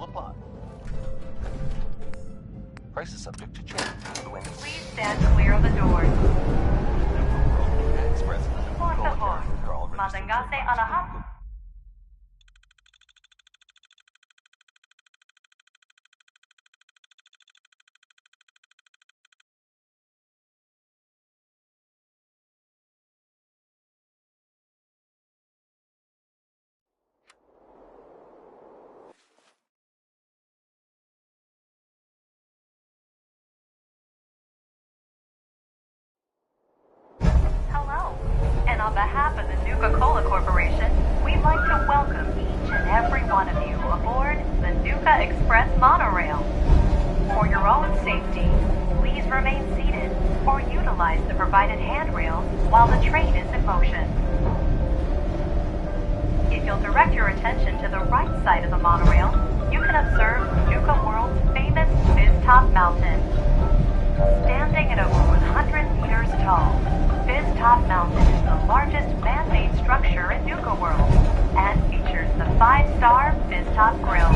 apply. Price is subject to change. Please stand clear of the doors. Express. Por favor, manténgase alejado. And on behalf of the Nuka Corporation, we'd like to welcome each and every one of you aboard the Nuka Express monorail. For your own safety, please remain seated or utilize the provided handrails while the train is in motion. If you'll direct your attention to the right side of the monorail, you can observe Nuka World's famous Fizz-Top Mountain. Standing at over 100 meters tall, Fizz-Top Mountain is the largest man-made structure in Nuka World and features the 5-star Fizz-Top Grill.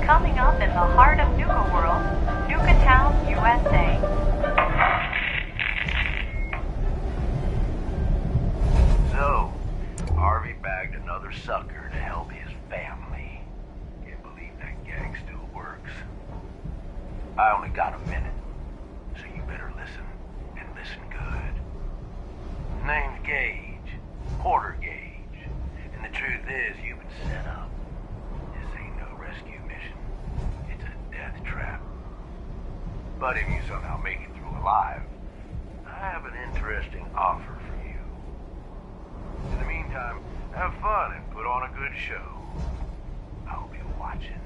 Coming up in the heart of Nuka World, Nuka Town, USA. So, Harvey bagged another sucker to help his family. Can't believe that gag still works. I only got a minute, so you better listen, and listen good. Name's Gage, Porter Gage, and the truth is you've been set up. This ain't no rescue mission. It's a death trap. But if you somehow make it through alive, I have an interesting offer for you. In the meantime, have fun and put on a good show. I'll be watching.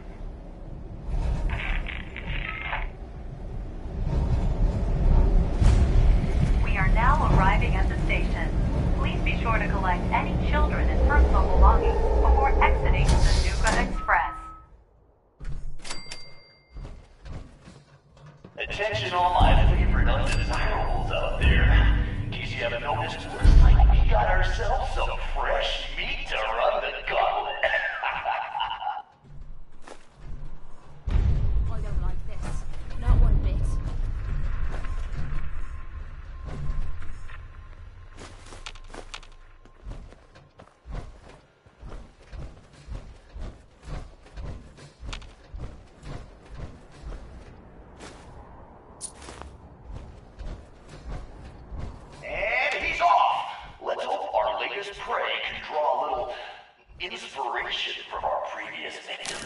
We are now arriving at the station. Please be sure to collect any children and personal belongings before exiting the Nuka Express. Attention all my favorite undesirables out there. In case you haven't noticed, looks like we got ourselves some fresh meat to run the gauntlet. I don't like this. Not one bit. And he's off! Let's hope our latest prey can draw a little inspiration from our previous victim.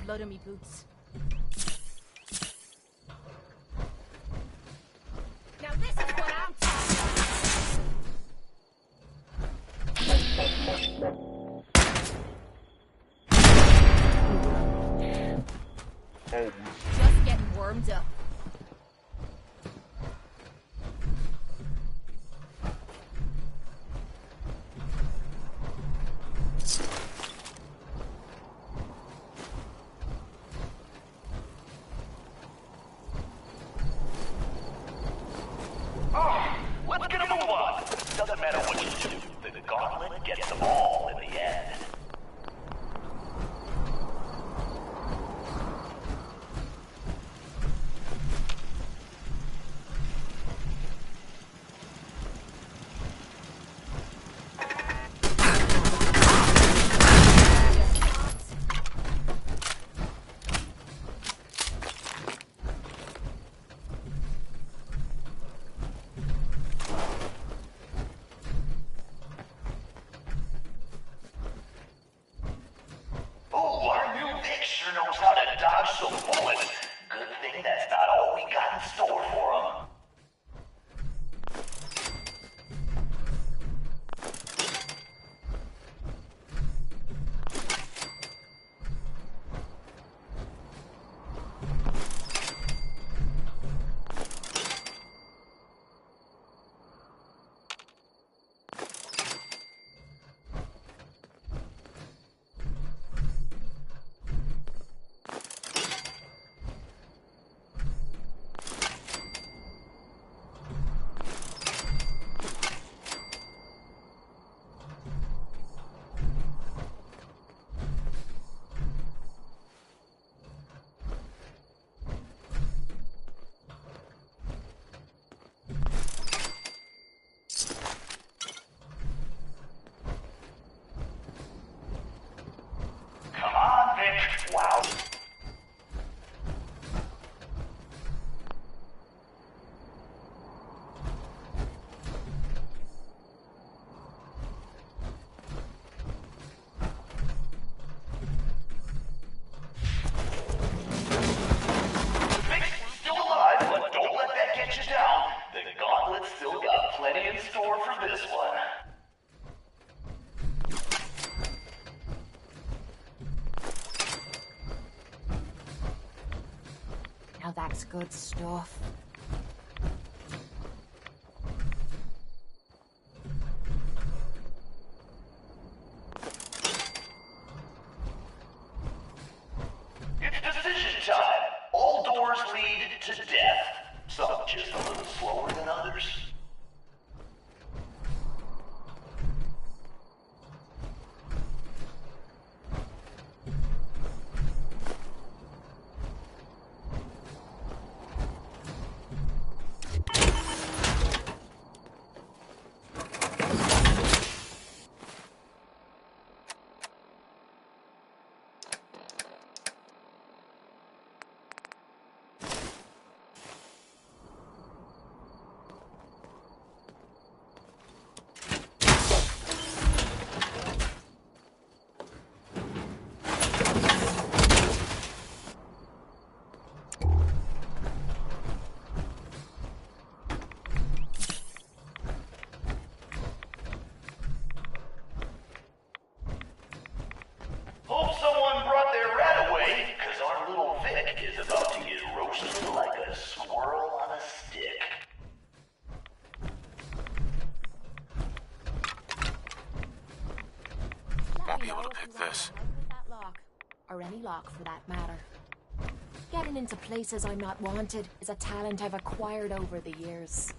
Blood on me boots. Now this is what I'm talking about. Just getting warmed up. good stuff. It's decision time. All doors lead to death. Some just a little slower than others. Hope someone brought their rat away, because our little Vic is about to get roasted like a squirrel on a stick. Won't be able to pick this. That lock, or any lock for that matter. Getting into places I'm not wanted is a talent I've acquired over the years.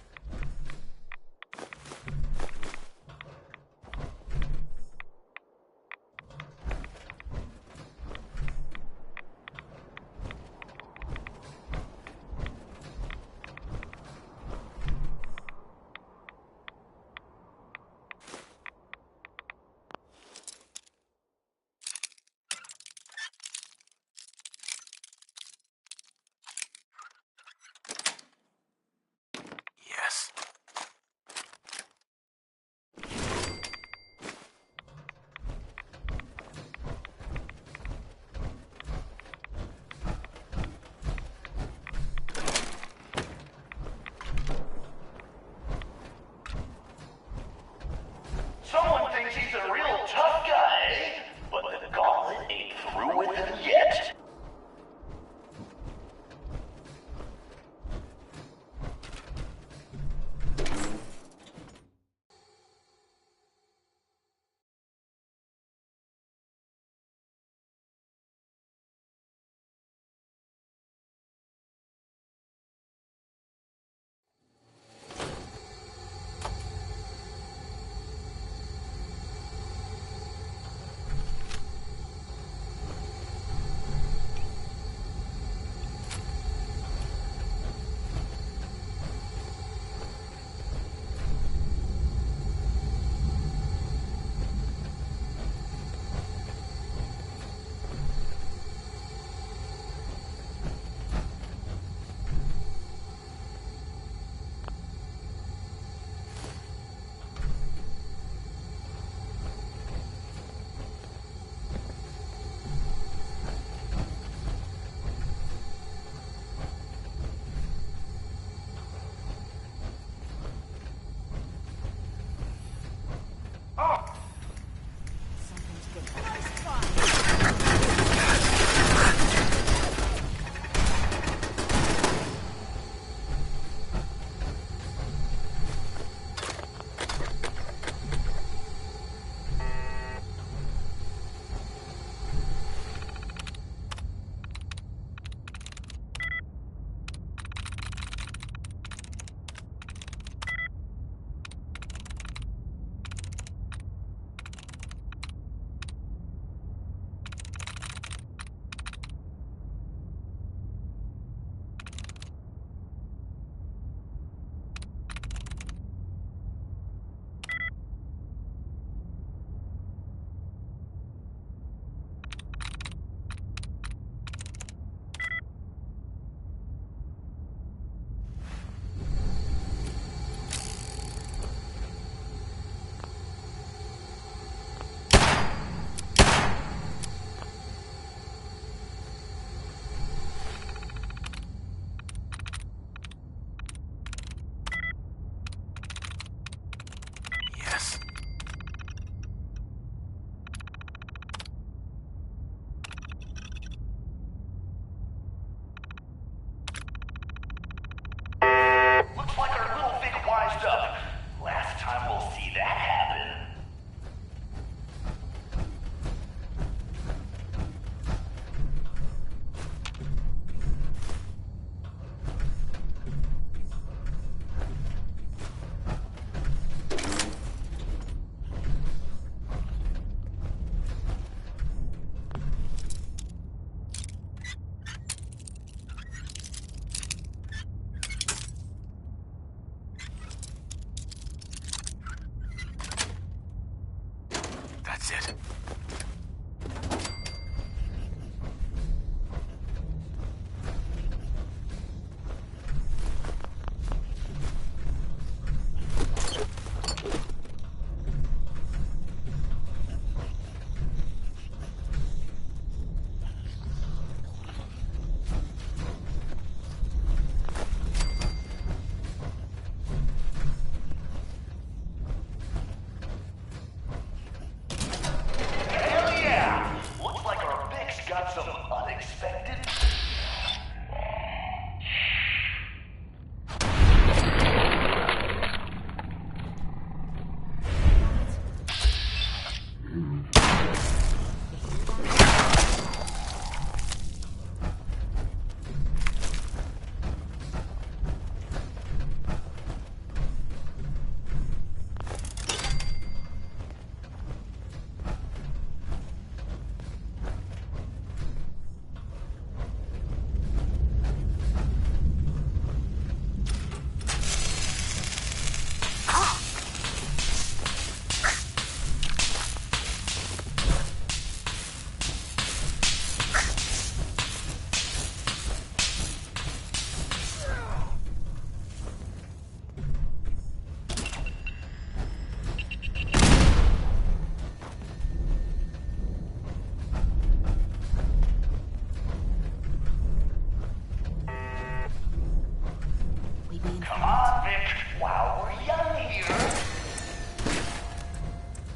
being Come found. on, Vic, while we're young here.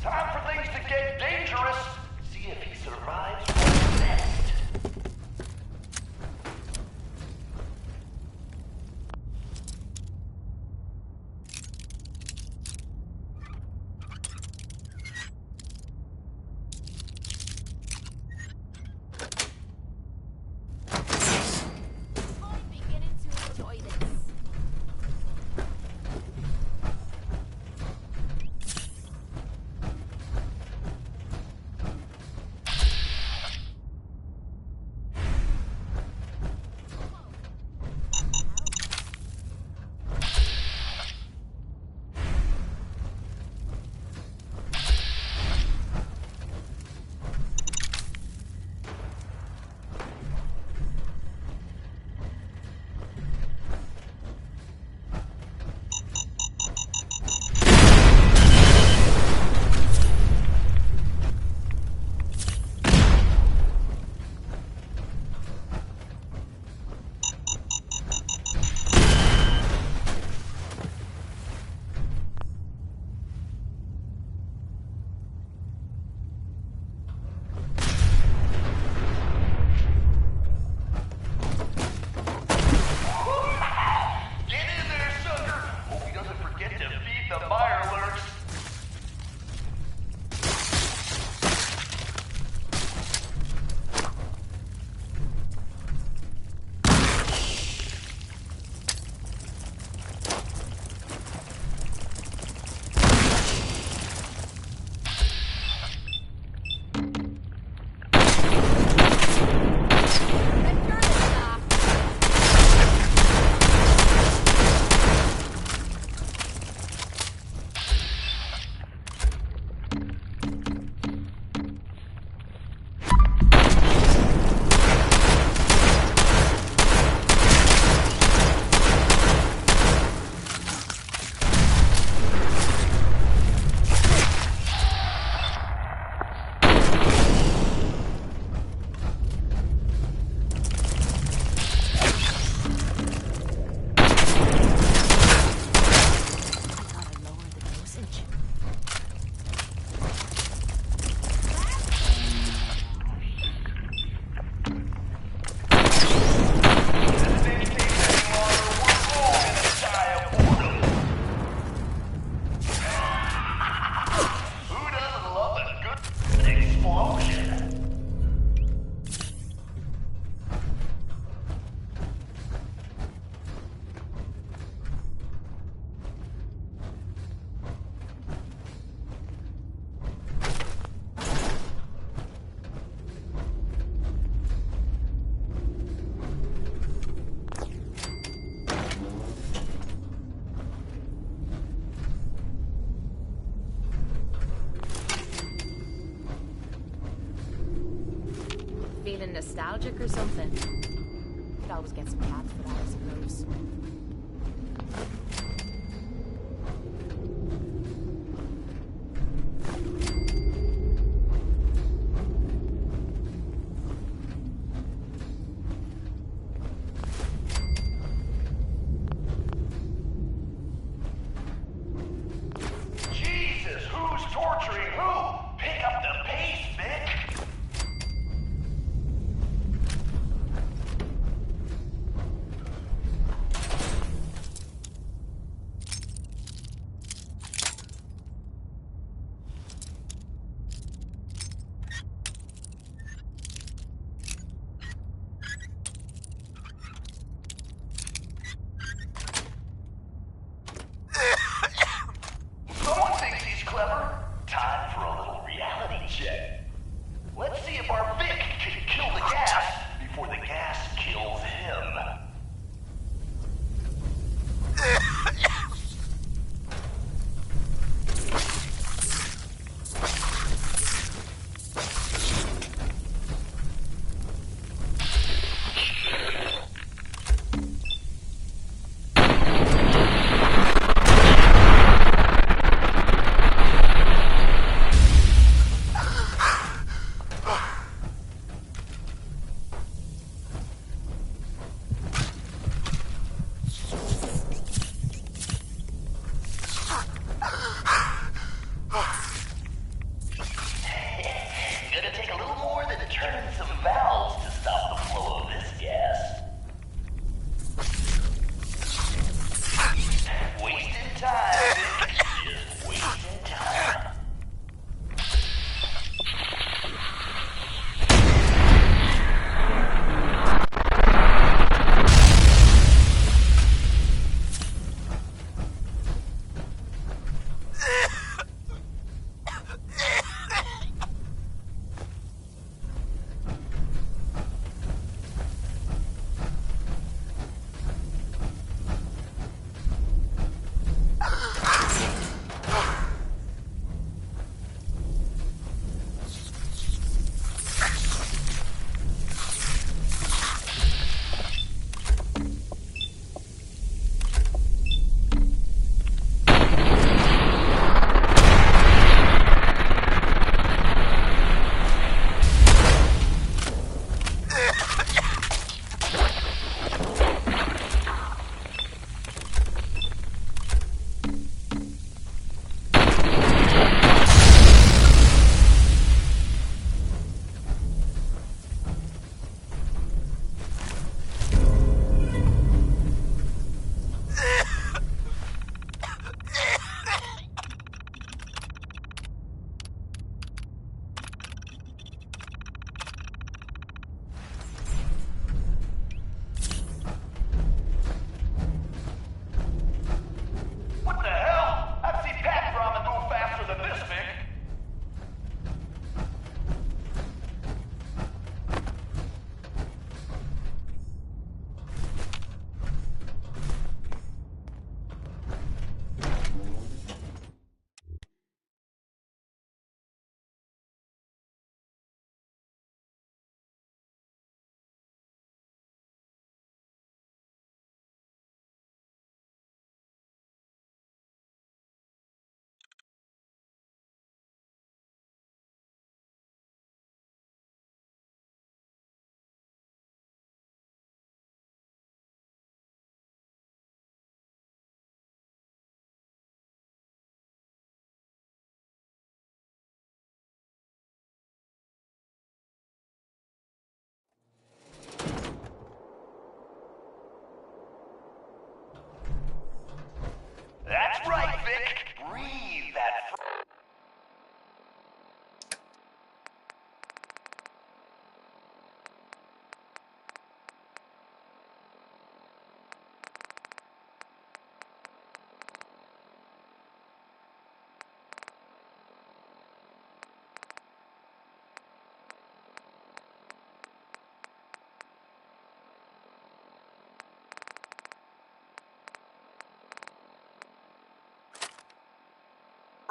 Time for things to get dangerous. See if he survives what's next. I'm beginning to enjoy this. Feeling nostalgic or something? Could always get some cats for that, I suppose. Jesus, who's torturing who? Pick up the pace, Vic.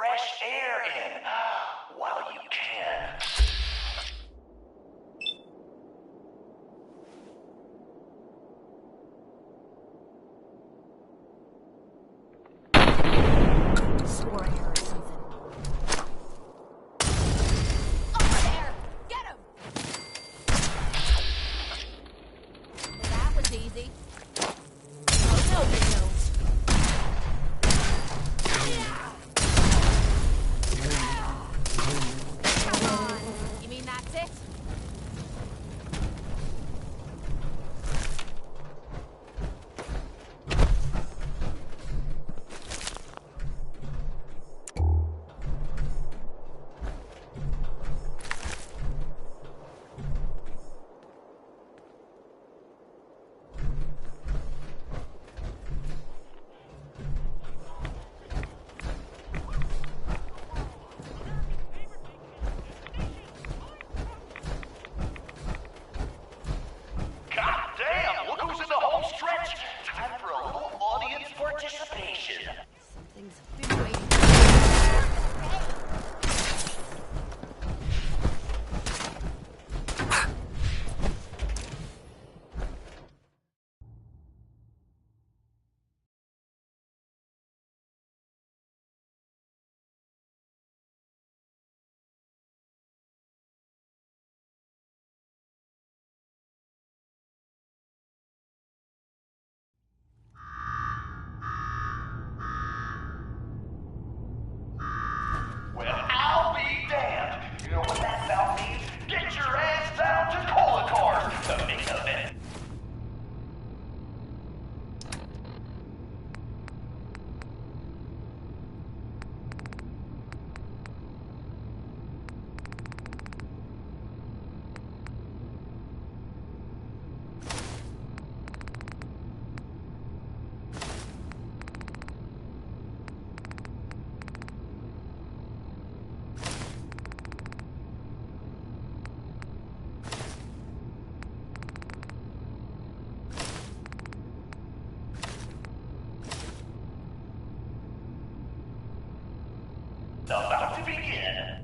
fresh air in while you can. Swore I heard something. Over there! Get him! That was easy. Oh no, you don't. Come on. You mean that's it? God damn, look who's in the home stretch. Time for a little audience participation. Something's been waiting. Well, I'll be damned. You know what that about means? Get your ass down to cola cars, the main event. About to begin.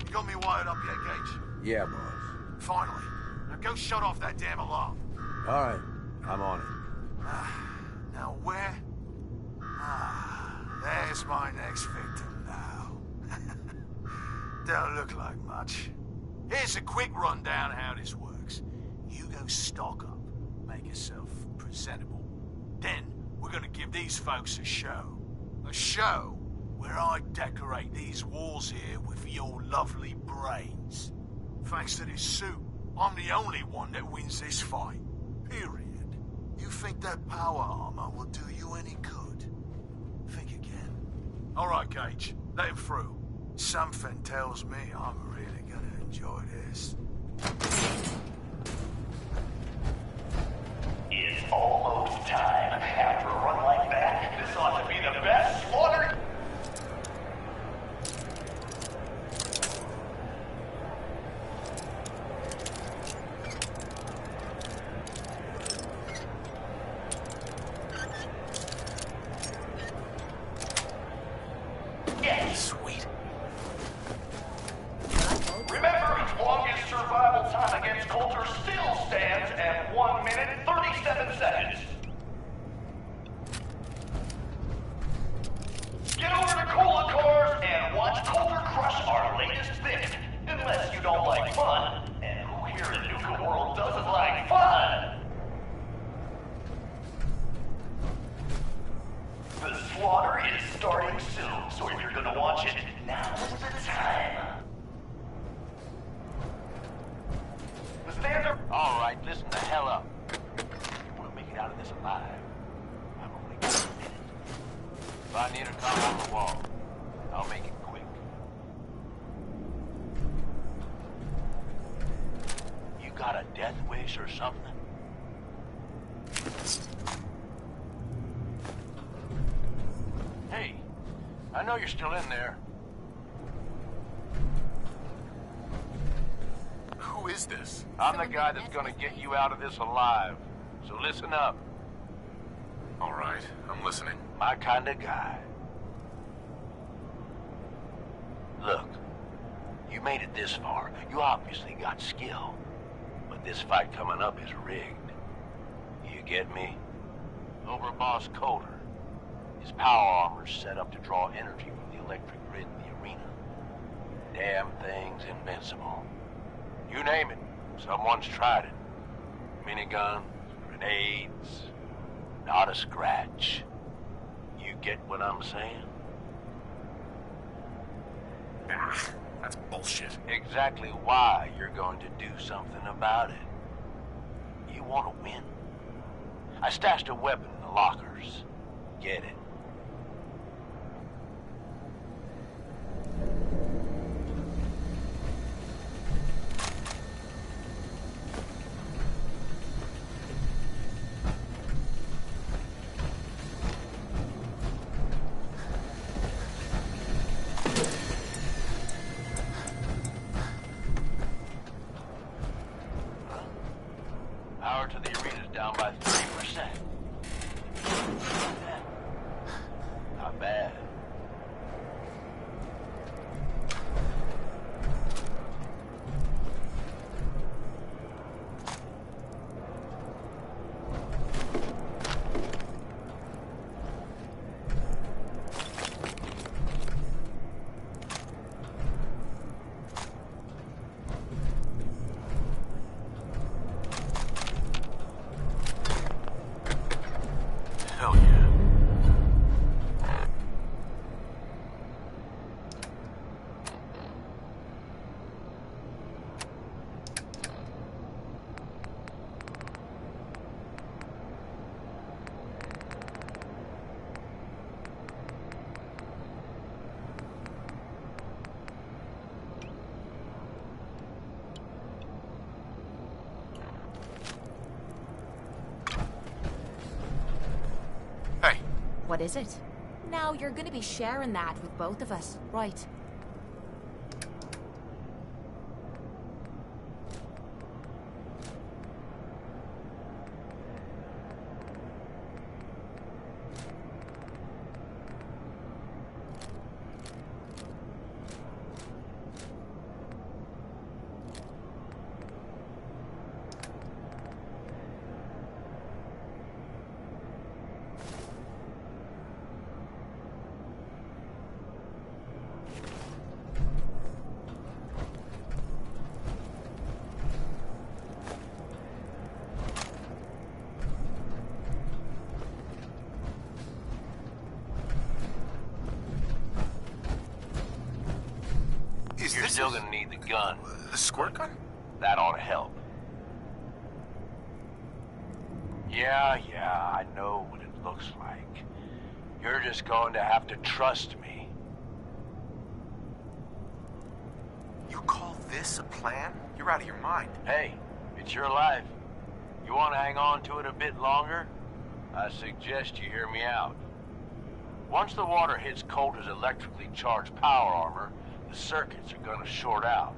You got me wired up yet, Gage? Yeah, boss. Finally. Now go shut off that damn alarm. All right, I'm on it. Now where? There's my next victim now. Don't look like much. Here's a quick rundown how this works. You go stock up, make yourself presentable. Then we're gonna give these folks a show. A show where I decorate these walls here with your lovely brains. Thanks to this suit, I'm the only one that wins this fight. Period. You think that power armor will do you any good? Think again. All right, Gage, let him through. Something tells me I'm really gonna enjoy this. It's almost time. After a run like that, this ought to be the best slaughter. Sweet. Remember, longest survival time against Coulter still stands at 1 minute 37 seconds. Get over to Cola Cars and watch Coulter crush our latest victim. Unless you don't like fun, and who here in Nuka World doesn't like fun? The slaughter is starting soon, so if you're gonna watch it, now's the time. The standard. All right, listen the hell up. We'll make it out of this alive. I've only got a minute. If I need a cop on the wall, I'll make it quick. place or something? Hey, I know you're still in there. Who is this? I'm the guy that's gonna get you out of this alive. So listen up. All right, I'm listening. My kind of guy. Look, you made it this far. You obviously got skill. But this fight coming up is rigged. You get me? Over Boss Coder. His power armor's set up to draw energy from the electric grid in the arena. Damn thing's invincible. You name it, someone's tried it. Miniguns, grenades, not a scratch. You get what I'm saying? Ah, that's bullshit. Exactly why you're going to do something about it. You want to win. I stashed a weapon in the lockers. Get it. Power to the arena's down by 30%. Not bad. Hell yeah. Hey, What is it? Now you're gonna be sharing that with both of us, right? You're still gonna need the gun. the squirt gun? That ought to help. Yeah, I know what it looks like. You're just going to have to trust me. You call this a plan? You're out of your mind. Hey, it's your life. You want to hang on to it a bit longer? I suggest you hear me out. Once the water hits Coulter's electrically charged power armor, the circuits are gonna short out.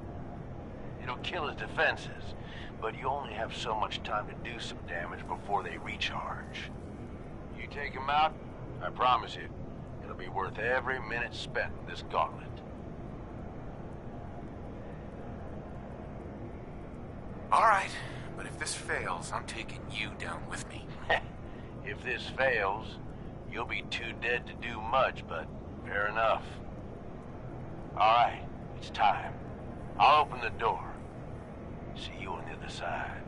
It'll kill his defenses, but you only have so much time to do some damage before they recharge. You take him out, I promise you, it'll be worth every minute spent in this gauntlet. All right, but if this fails, I'm taking you down with me. If this fails, you'll be too dead to do much, but fair enough. All right, it's time. I'll open the door. See you on the other side.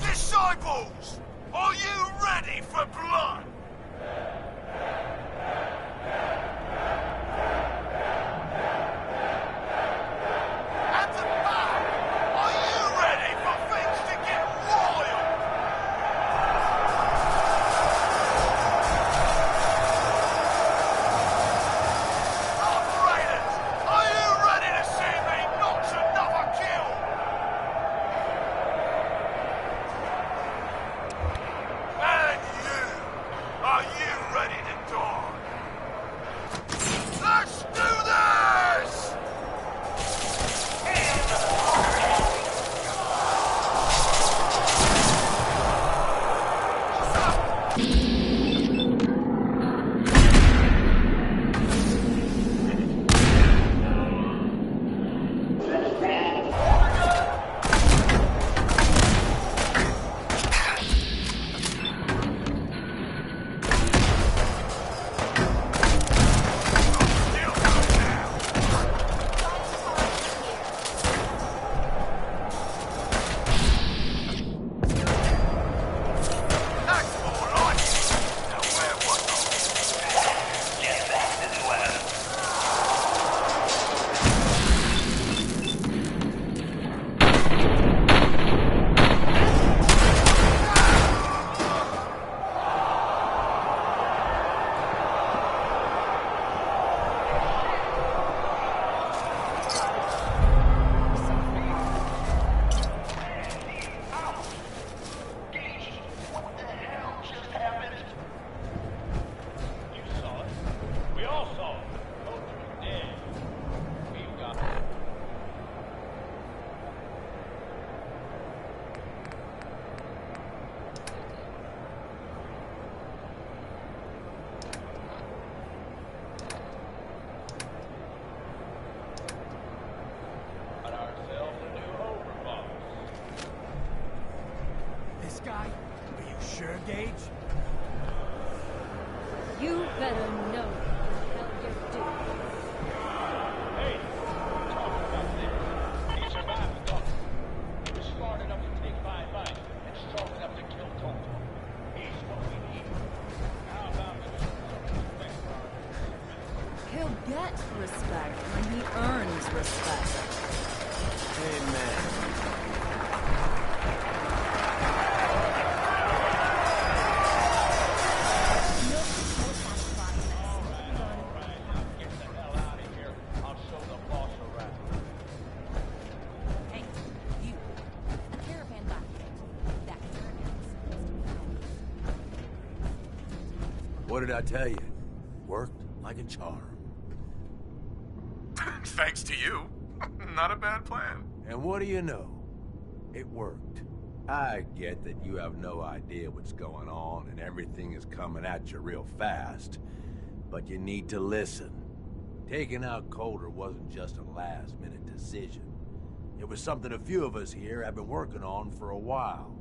Disciples, are you ready for blood? At the back, are you ready? You better know what the hell you're doing. Hey, talk about this. He survived the gun. He was smart enough to take my advice and strong enough to kill Toto. He's what we need. How about you show some respect for our He'll get respect when he earns respect. Amen. What did I tell you? Worked like a charm. Thanks to you. Not a bad plan. And what do you know? It worked. I get that you have no idea what's going on and everything is coming at you real fast. But you need to listen. Taking out Coulter wasn't just a last-minute decision. It was something a few of us here have been working on for a while.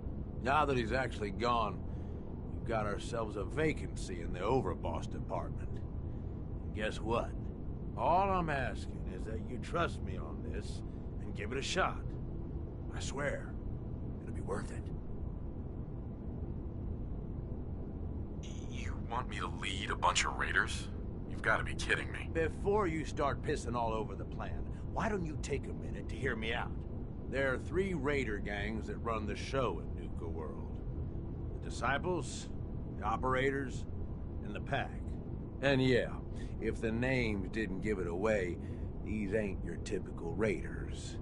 Now that he's actually gone, we've got ourselves a vacancy in the overboss department. And guess what? All I'm asking is that you trust me on this and give it a shot. I swear, it'll be worth it. You want me to lead a bunch of raiders? You've got to be kidding me. Before you start pissing all over the plan, why don't you take a minute to hear me out? There are 3 raider gangs that run the show in Nuka World. The Disciples, the Operators, and the Pack. And yeah, if the names didn't give it away, these ain't your typical raiders.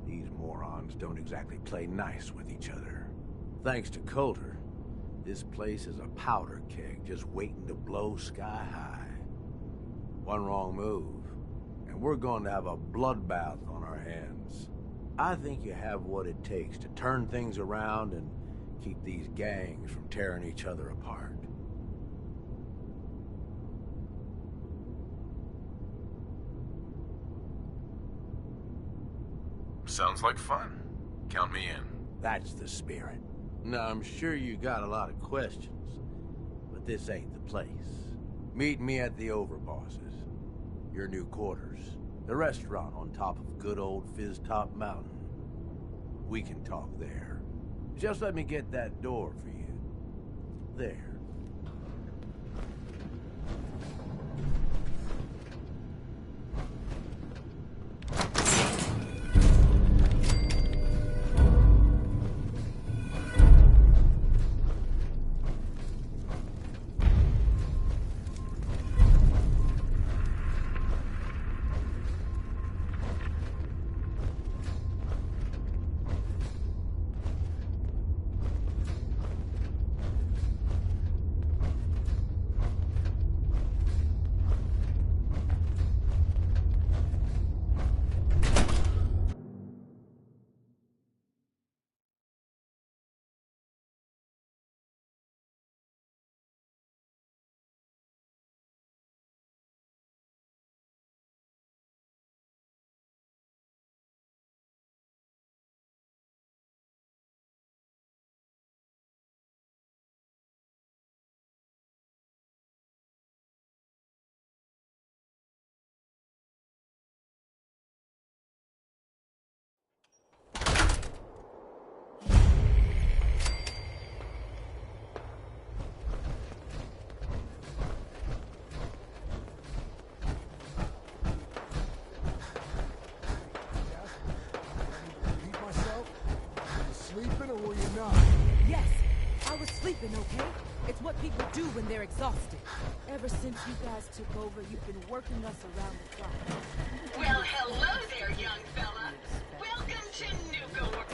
These morons don't exactly play nice with each other. Thanks to Coulter, this place is a powder keg just waiting to blow sky high. One wrong move, and we're going to have a bloodbath on our hands. I think you have what it takes to turn things around and keep these gangs from tearing each other apart. Sounds like fun. Count me in. That's the spirit. Now, I'm sure you got a lot of questions, but this ain't the place. Meet me at the Overbosses, your new quarters, the restaurant on top of good old Fizz Top Mountain. We can talk there. Just let me get that door for you. There. Yes, I was sleeping, okay? It's what people do when they're exhausted. Ever since you guys took over, you've been working us around the clock. Well, hello there, young fella. Welcome to Nuka World.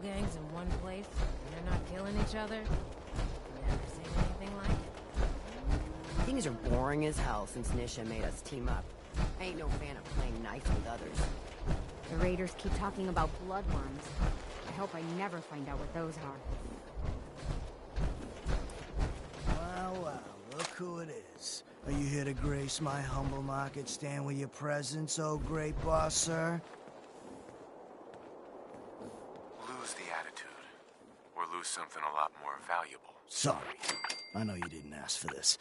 Gangs in one place, and they're not killing each other? Never seen anything like it. Things are boring as hell since Nisha made us team up. I ain't no fan of playing nice with others. The raiders keep talking about bloodworms. I hope I never find out what those are. Well, look who it is. Are you here to grace my humble market stand with your presence, oh great boss, sir? Lose the attitude, or lose something a lot more valuable. Sorry. I know you didn't ask for this.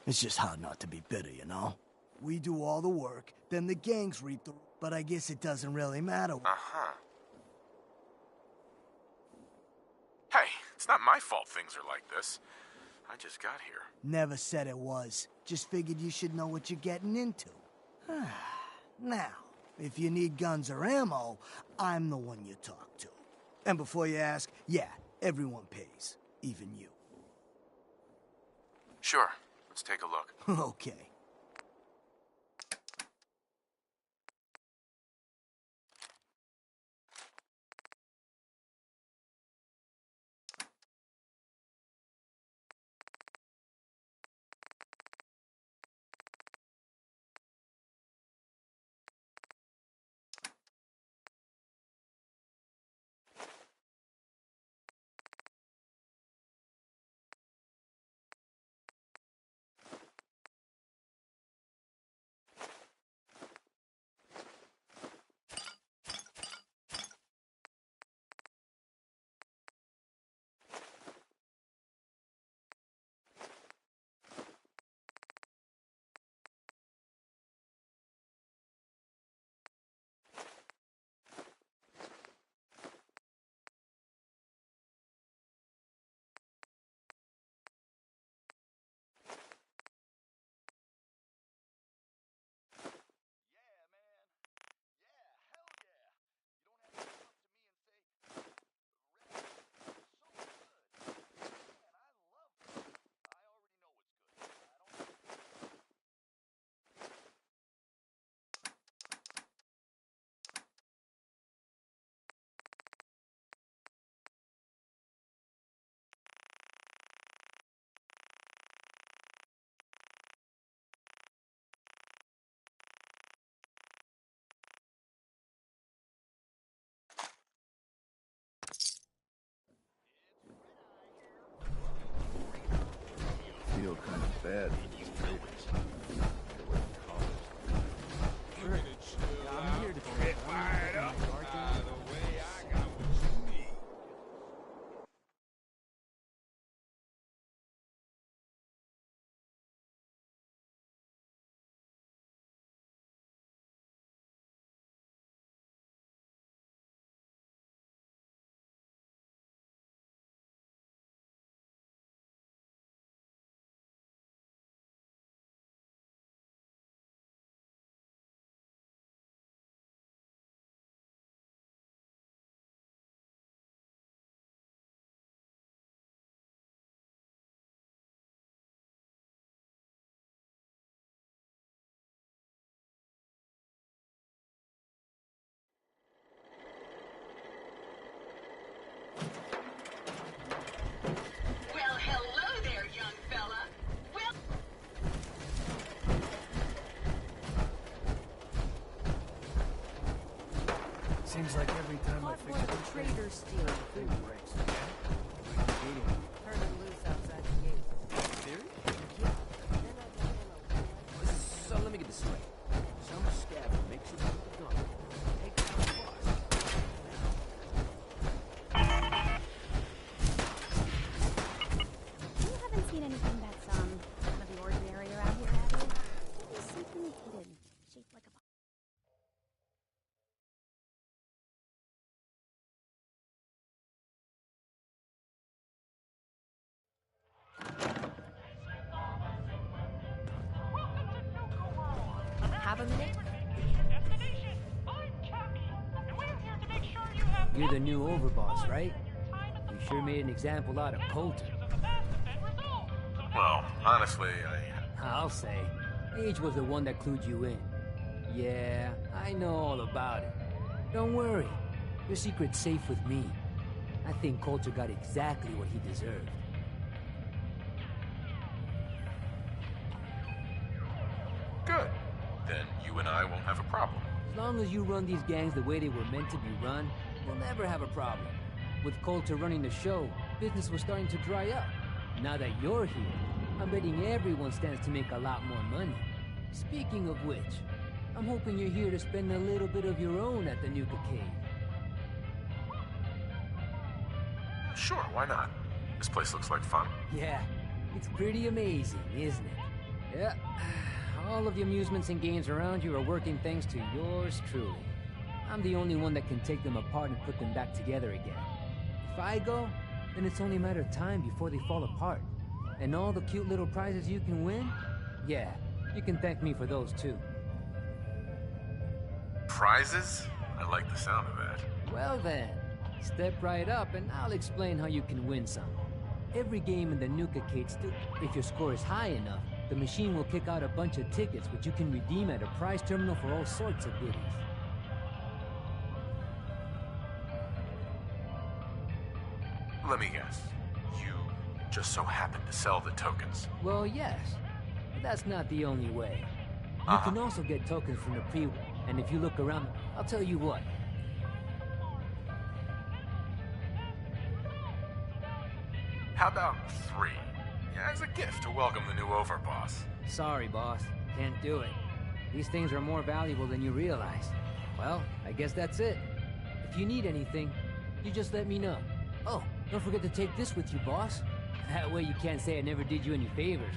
It's just hard not to be bitter, you know? We do all the work, then the gangs reap the... But I guess it doesn't really matter. Uh-huh. Hey, it's not my fault things are like this. I just got here. Never said it was. Just figured you should know what you're getting into. Now, if you need guns or ammo, I'm the one you talk to. And before you ask, yeah, everyone pays. Even you. Sure. Let's take a look. Okay. Feel kind of bad for these traders. I'm here to get fired up. By the way, I got what you need. Well, hello there, young fella. Well, Seems like every time I fix the traders steal the food breaks. Turn them loose outside the gate. Serious? Yeah. So let me get this straight. Some scab makes you put the gun. Take down the boss. You haven't seen anything that's, out of the ordinary around here, have you? Maybe something hidden, shaped like a... Have a minute? You're the new overboss, right? You sure made an example out of Coulter. Well, honestly, I'll say. Age was the one that clued you in. Yeah, I know all about it. Don't worry. Your secret's safe with me. I think Coulter got exactly what he deserved. you and I won't have a problem. As long as you run these gangs the way they were meant to be run, we'll never have a problem. With Coulter running the show, business was starting to dry up. Now that you're here, I'm betting everyone stands to make a lot more money. Speaking of which, I'm hoping you're here to spend a little bit of your own at the Nuka Cave. Sure, why not? This place looks like fun. Yeah, it's pretty amazing, isn't it? Yeah, all of the amusements and games around you are working thanks to yours truly. I'm the only one that can take them apart and put them back together again. If I go, then it's only a matter of time before they fall apart. And all the cute little prizes you can win? Yeah, you can thank me for those too. Prizes? I like the sound of that. Well then, step right up and I'll explain how you can win some. Every game in the Nuka Cave, if your score is high enough, the machine will kick out a bunch of tickets which you can redeem at a prize terminal for all sorts of goodies. Let me guess. You just so happen to sell the tokens. Well, yes. But that's not the only way. You can also get tokens from the pre... And if you look around, I'll tell you what. How about 3? Yeah, as a gift to welcome the new overboss. Sorry, boss. Can't do it. These things are more valuable than you realize. Well, I guess that's it. If you need anything, you just let me know. Oh, don't forget to take this with you, boss. That way you can't say I never did you any favors.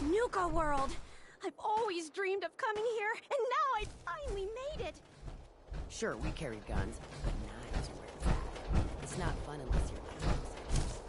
Nuka World! I've always dreamed of coming here, and now I finally made it! Sure, we carry guns, but knives are where it's at. It's not fun unless you're like outsiders.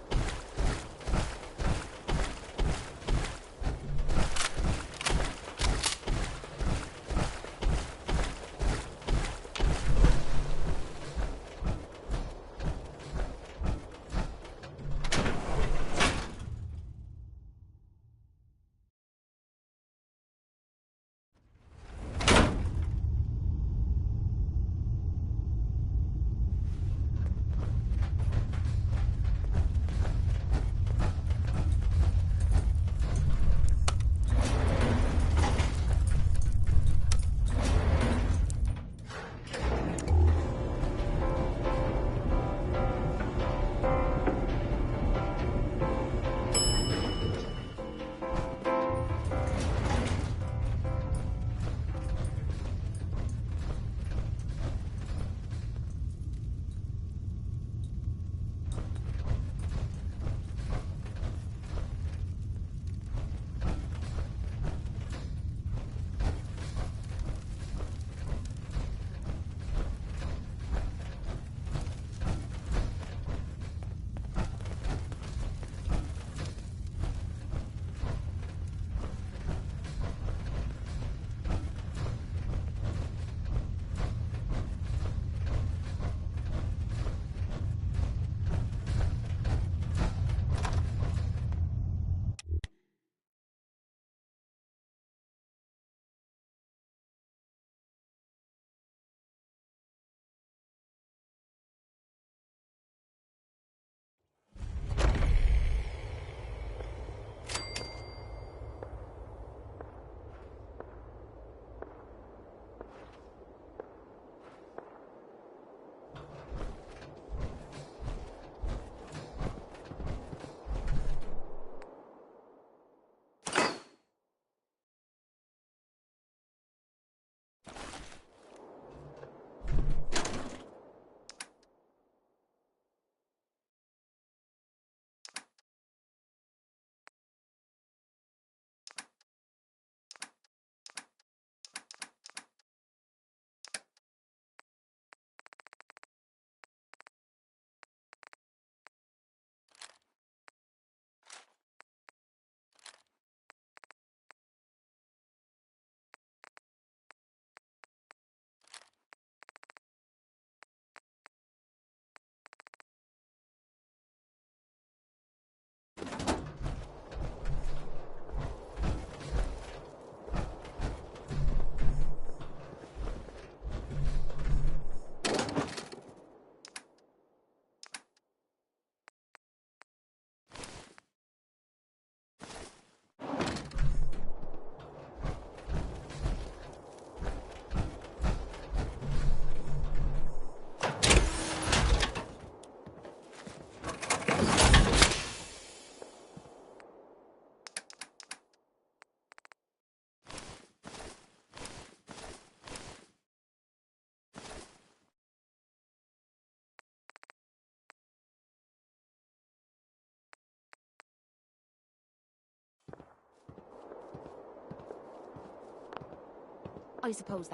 I suppose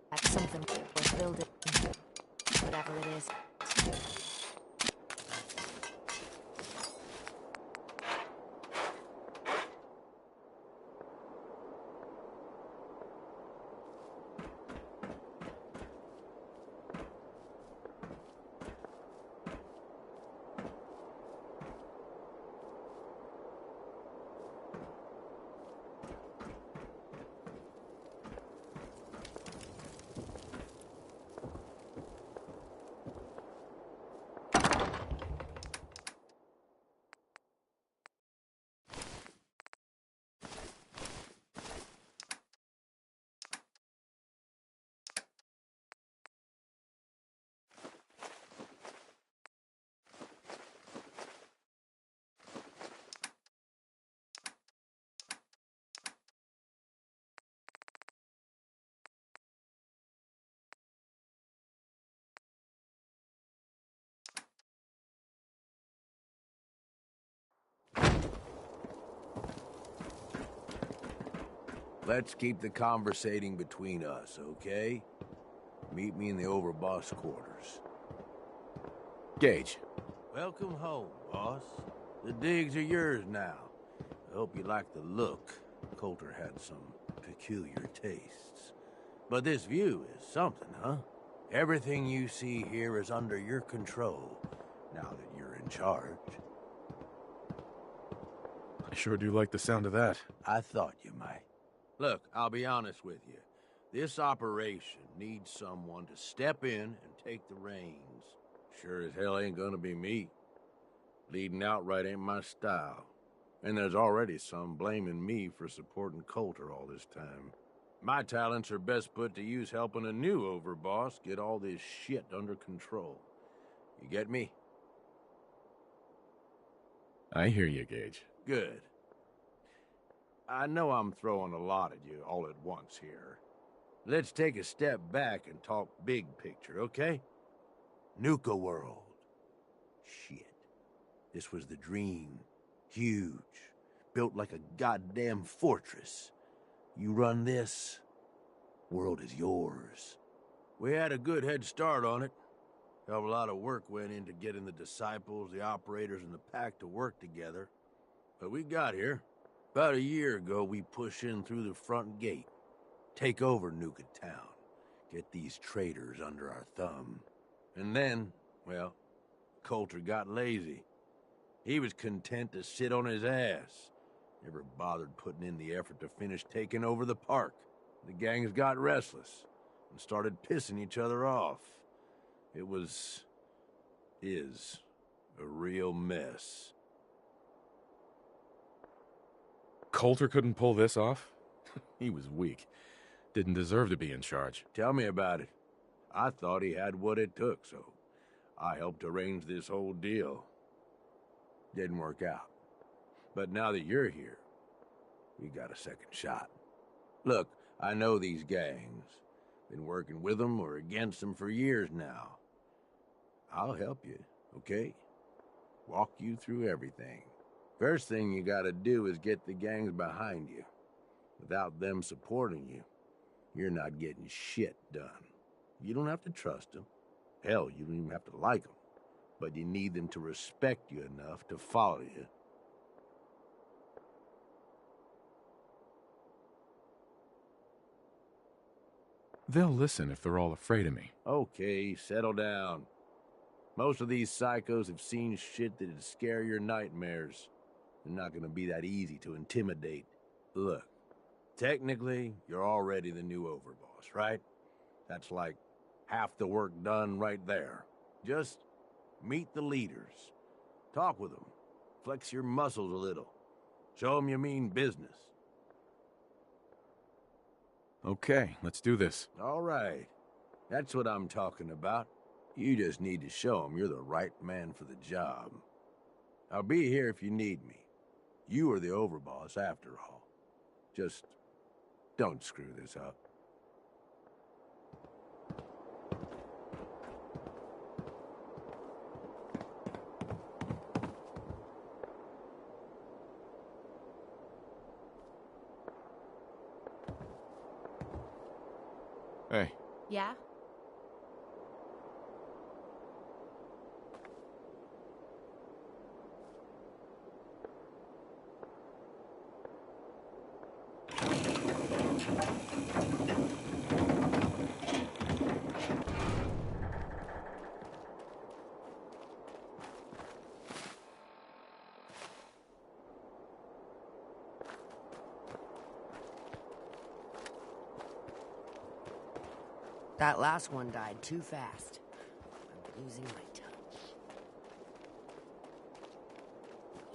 that's something worth building. Whatever it is. Let's keep the conversating between us, okay? Meet me in the overboss quarters. Gage. Welcome home, boss. The digs are yours now. I hope you like the look. Coulter had some peculiar tastes. But this view is something, huh? Everything you see here is under your control, now that you're in charge. I sure do like the sound of that. I thought you might. Look, I'll be honest with you. This operation needs someone to step in and take the reins. Sure as hell ain't gonna be me. Leading outright ain't my style. And there's already some blaming me for supporting Coulter all this time. My talents are best put to use helping a new overboss get all this shit under control. You get me? I hear you, Gage. Good. I know I'm throwing a lot at you all at once here. Let's take a step back and talk big picture, okay? Nuka world. Shit. This was the dream. Huge. Built like a goddamn fortress. You run this, world is yours. We had a good head start on it. Hell of a lot of work went into getting the disciples, the operators, and the pack to work together. But we got here. About a year ago, we pushed in through the front gate. Take over Nuka town. Get these traitors under our thumb. And then, well, Coulter got lazy. He was content to sit on his ass. Never bothered putting in the effort to finish taking over the park. The gangs got restless and started pissing each other off. It is a real mess. Coulter couldn't pull this off? He was weak. Didn't deserve to be in charge. Tell me about it. I thought he had what it took, so I helped arrange this whole deal. Didn't work out. But now that you're here, we got a second shot. Look, I know these gangs. Been working with them or against them for years now. I'll help you, okay? Walk you through everything. First thing you gotta do is get the gangs behind you. Without them supporting you, you're not getting shit done. You don't have to trust them. Hell, you don't even have to like them. But you need them to respect you enough to follow you. They'll listen if they're all afraid of me. Okay, settle down. Most of these psychos have seen shit that'd scare your nightmares. They're not gonna be that easy to intimidate. Look, technically, you're already the new overboss, right? That's like half the work done right there. Just meet the leaders. Talk with them. Flex your muscles a little. Show them you mean business. Okay, let's do this. All right. That's what I'm talking about. You just need to show them you're the right man for the job. I'll be here if you need me. You are the overboss after all. Just don't screw this up. Yeah? That last one died too fast. I'm losing my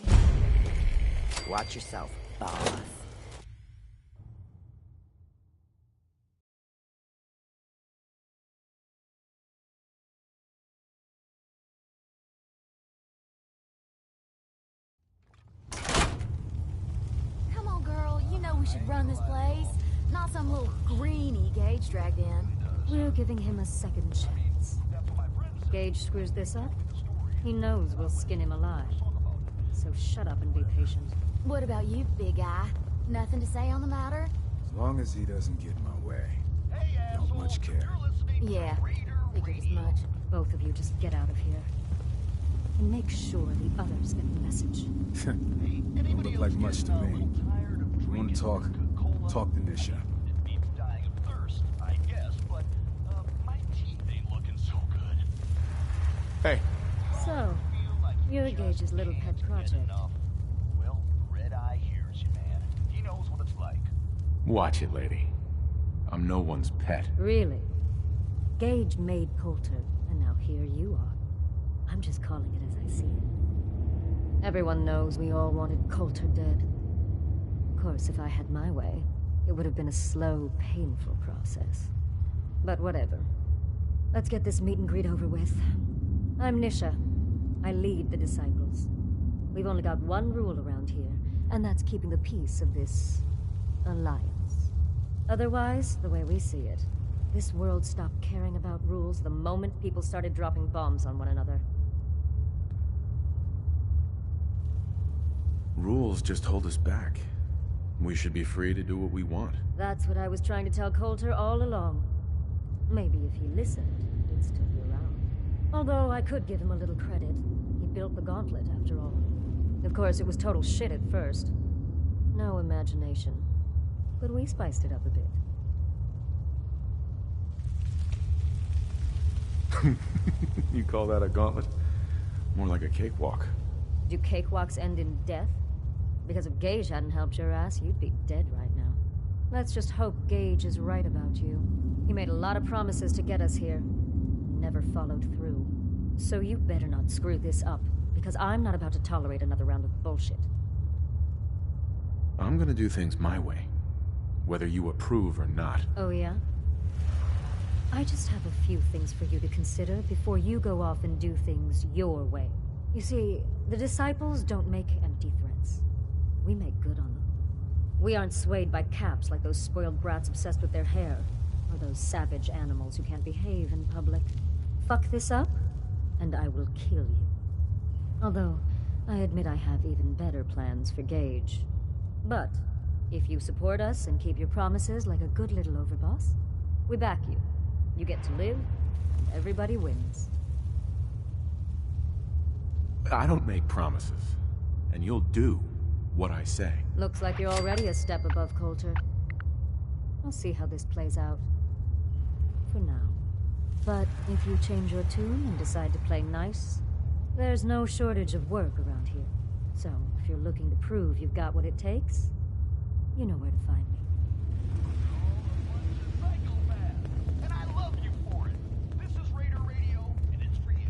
touch. Watch yourself, boss. Come on, girl. You know we should run this place. Not some little greenie Gage dragged in. We're giving him a second chance. Gage screws this up, he knows we'll skin him alive. So shut up and be patient. What about you, big guy? Nothing to say on the matter? As long as he doesn't get in my way. Don't much care. Yeah, figured as much. Both of you just get out of here. And make sure the others get the message. Don't look like much to me. If you want to talk to Nisha. Hey. So, you're Gage's little pet project. Well, Red Eye hears you, man. He knows what it's like. Watch it, lady. I'm no one's pet. Really? Gage made Coulter, and now here you are. I'm just calling it as I see it. Everyone knows we all wanted Coulter dead. Of course, if I had my way, it would have been a slow, painful process. But whatever. Let's get this meet and greet over with. I'm Nisha. I lead the Disciples. We've only got one rule around here, and that's keeping the peace of this alliance. Otherwise, the way we see it, this world stopped caring about rules the moment people started dropping bombs on one another. Rules just hold us back. We should be free to do what we want. That's what I was trying to tell Coulter all along. Maybe if he listened, he'd still be around. Although I could give him a little credit. He built the gauntlet, after all. Of course, it was total shit at first. No imagination. But we spiced it up a bit. You call that a gauntlet? More like a cakewalk. Do cakewalks end in death? Because if Gage hadn't helped your ass, you'd be dead right now. Let's just hope Gage is right about you. He made a lot of promises to get us here. Never followed through. So you better not screw this up, because I'm not about to tolerate another round of bullshit. I'm gonna do things my way, whether you approve or not. Oh yeah? I just have a few things for you to consider before you go off and do things your way. You see, the Disciples don't make empty threats. We make good on them. We aren't swayed by caps like those spoiled brats obsessed with their hair, or those savage animals who can't behave in public. Fuck this up, and I will kill you. Although, I admit I have even better plans for Gage. But, if you support us and keep your promises like a good little overboss, we back you. You get to live, and everybody wins. I don't make promises, and you'll do what I say. Looks like you're already a step above Coulter. I'll see how this plays out. For now. But if you change your tune and decide to play nice, there's no shortage of work around here. So, if you're looking to prove you've got what it takes, you know where to find me. And I love you for it. This is Raider Radio, and it's for you.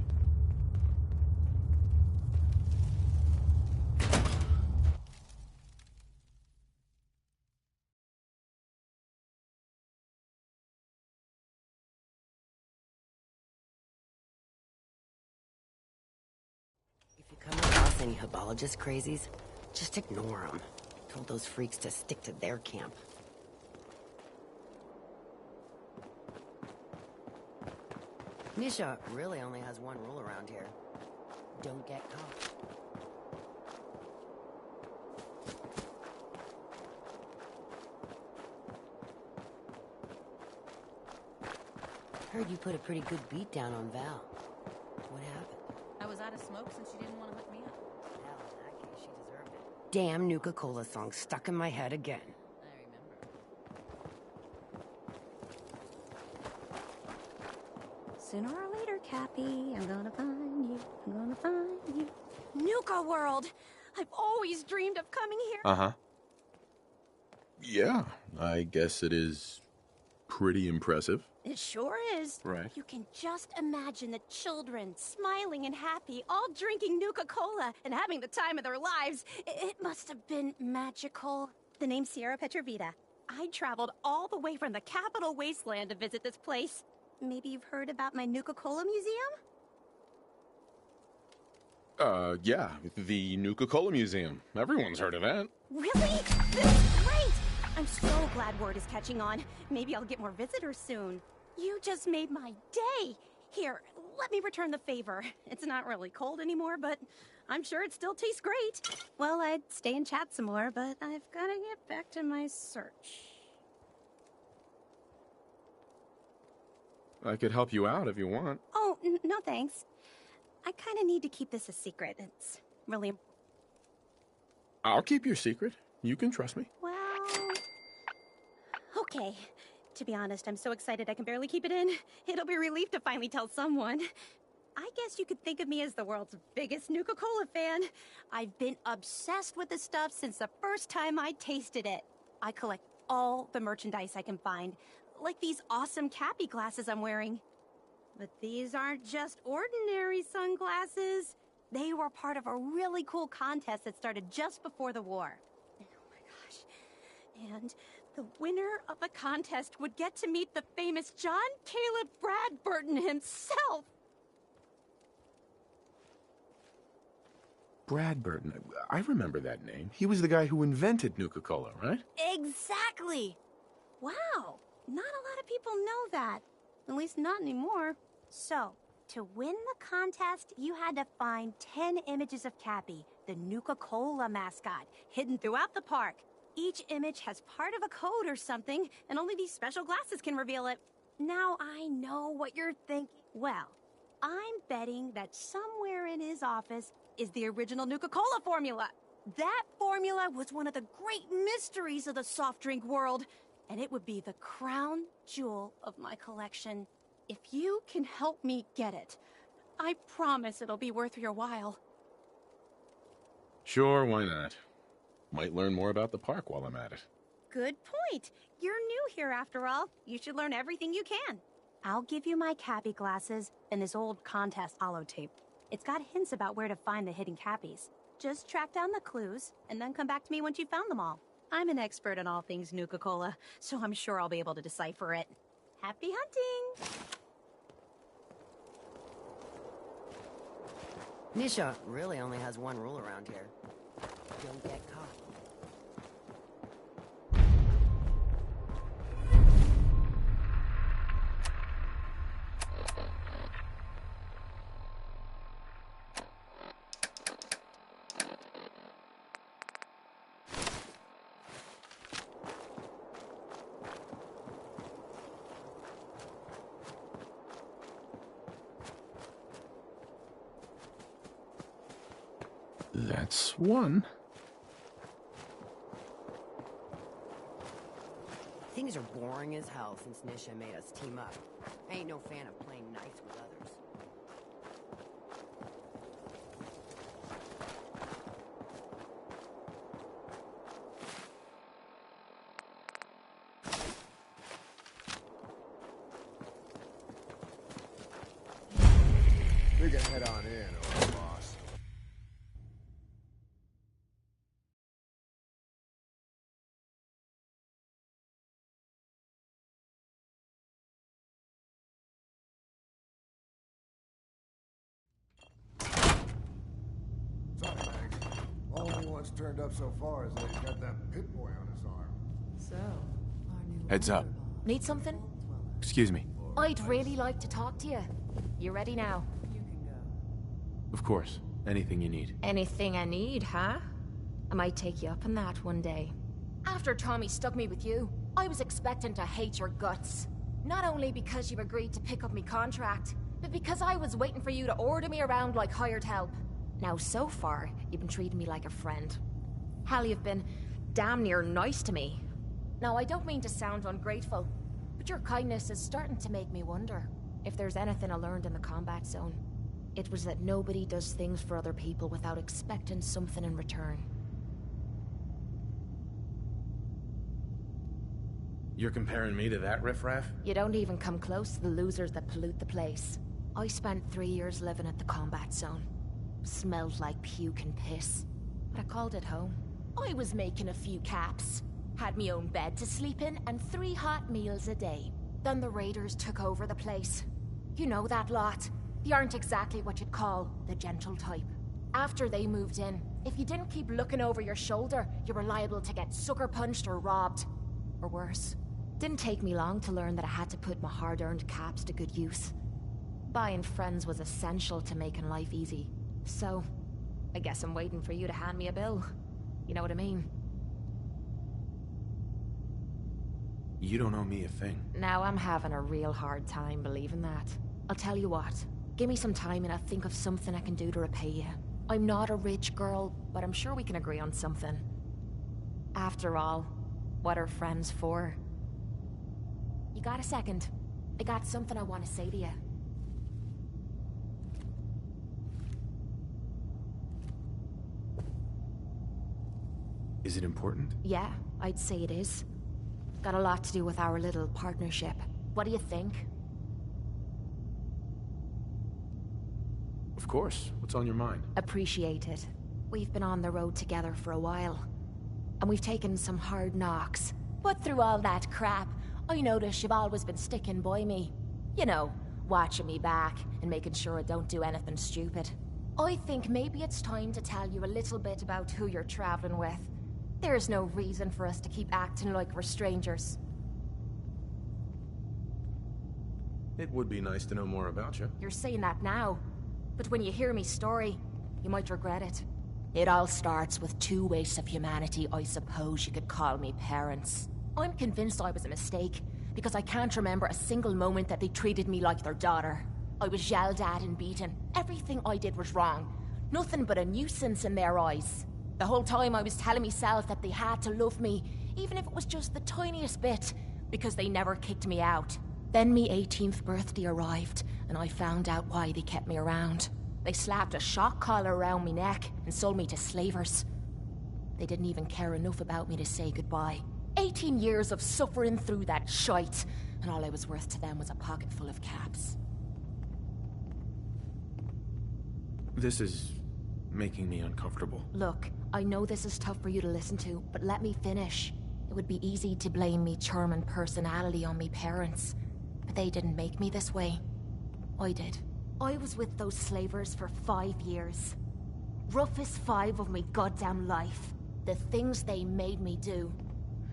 If you come across any Hibologist crazies, just ignore them. Told those freaks to stick to their camp. Nisha really only has one rule around here. Don't get caught. Heard you put a pretty good beat down on Val. What happened? I was out of smoke since she didn't want to hook me up. Well, in that case, she deserved it. Damn Nuka-Cola song stuck in my head again. I remember. Sooner or later, Cappy, I'm gonna find you. I'm gonna find you. Nuka World! I've always dreamed of coming here. Uh-huh. Yeah, I guess it is pretty impressive. It sure is. Right. You can just imagine the children smiling and happy, all drinking Nuka-Cola and having the time of their lives. It must have been magical. The name's Sierra Petrovita. I traveled all the way from the capital wasteland to visit this place. Maybe you've heard about my Nuka-Cola museum? Yeah, the Nuka-Cola Museum. Everyone's heard of that. Really? This is great! I'm so glad word is catching on. Maybe I'll get more visitors soon. You just made my day. Here, let me return the favor. It's not really cold anymore, but I'm sure it still tastes great. Well, I'd stay and chat some more, but I've got to get back to my search. I could help you out if you want. Oh, no thanks. I kind of need to keep this a secret. It's really... I'll keep your secret. You can trust me. Well... Okay. To be honest, I'm so excited I can barely keep it in. It'll be a relief to finally tell someone. I guess you could think of me as the world's biggest Nuka-Cola fan. I've been obsessed with this stuff since the first time I tasted it. I collect all the merchandise I can find, like these awesome Cappy glasses I'm wearing. But these aren't just ordinary sunglasses. They were part of a really cool contest that started just before the war. Oh my gosh. And the winner of the contest would get to meet the famous John Caleb Bradburton himself. Bradburton. I remember that name. He was the guy who invented Nuka-Cola, right? Exactly. Wow. Not a lot of people know that. At least not anymore. So, to win the contest, you had to find 10 images of Cappy, the Nuka-Cola mascot, hidden throughout the park. Each image has part of a code or something, and only these special glasses can reveal it. Now I know what you're thinking. Well, I'm betting that somewhere in his office is the original Nuka-Cola formula. That formula was one of the great mysteries of the soft drink world, and it would be the crown jewel of my collection. If you can help me get it, I promise it'll be worth your while. Sure, why not? Might learn more about the park while I'm at it. Good point. You're new here after all. You should learn everything you can. I'll give you my Cappy glasses and this old contest holotape. It's got hints about where to find the hidden Cappies. Just track down the clues and then come back to me once you've found them all. I'm an expert in all things Nuka-Cola, so I'm sure I'll be able to decipher it. Happy hunting! Nisha really only has one rule around here. Don't get caught. That's one. Things are boring as hell since Nisha made us team up. I ain't no fan of playing nice with others. We can head on in, old boss. Sorry, Meg. Only one's turned up so far is that he's got that pit boy on his arm. So, our new Heads up. Need something? Excuse me. I'd really like to talk to you. You ready now? Of course. Anything you need. Anything I need, huh? I might take you up on that one day. After Tommy stuck me with you, I was expecting to hate your guts. Not only because you agreed to pick up me contract, but because I was waiting for you to order me around like hired help. Now, so far, you've been treating me like a friend. Hell, you've been damn near nice to me. Now, I don't mean to sound ungrateful, but your kindness is starting to make me wonder if there's anything I learned in the combat zone. It was that nobody does things for other people without expecting something in return. You're comparing me to that riffraff? You don't even come close to the losers that pollute the place. I spent 3 years living at the combat zone. Smelled like puke and piss, but I called it home. I was making a few caps, had me own bed to sleep in, and 3 hot meals a day. Then the raiders took over the place. You know that lot. They aren't exactly what you'd call the gentle type. After they moved in, if you didn't keep looking over your shoulder, you were liable to get sucker punched or robbed. Or worse. Didn't take me long to learn that I had to put my hard-earned caps to good use. Buying friends was essential to making life easy. So, I guess I'm waiting for you to hand me a bill. You know what I mean? You don't owe me a thing. Now I'm having a real hard time believing that. I'll tell you what. Give me some time and I'll think of something I can do to repay you. I'm not a rich girl, but I'm sure we can agree on something. After all, what are friends for? You got a second? I got something I want to say to you. Is it important? Yeah, I'd say it is. Got a lot to do with our little partnership. What do you think? Of course. What's on your mind? Appreciate it. We've been on the road together for a while. And we've taken some hard knocks. But through all that crap, I notice you've always been sticking by me. You know, watching me back and making sure I don't do anything stupid. I think maybe it's time to tell you a little bit about who you're traveling with. There's no reason for us to keep acting like we're strangers. It would be nice to know more about you. You're saying that now, but when you hear me story, you might regret it. It all starts with 2 wastes of humanity I suppose you could call me parents. I'm convinced I was a mistake, because I can't remember a single moment that they treated me like their daughter. I was yelled at and beaten. Everything I did was wrong. Nothing but a nuisance in their eyes. The whole time I was telling myself that they had to love me, even if it was just the tiniest bit, because they never kicked me out. Then me 18th birthday arrived, and I found out why they kept me around. They slapped a shock collar around my neck and sold me to slavers. They didn't even care enough about me to say goodbye. 18 years of suffering through that shite, and all I was worth to them was a pocket full of caps. This is making me uncomfortable. Look, I know this is tough for you to listen to, but let me finish. It would be easy to blame me charming personality on me parents, but they didn't make me this way. I did. I was with those slavers for 5 years. Roughest 5 of me goddamn life. The things they made me do.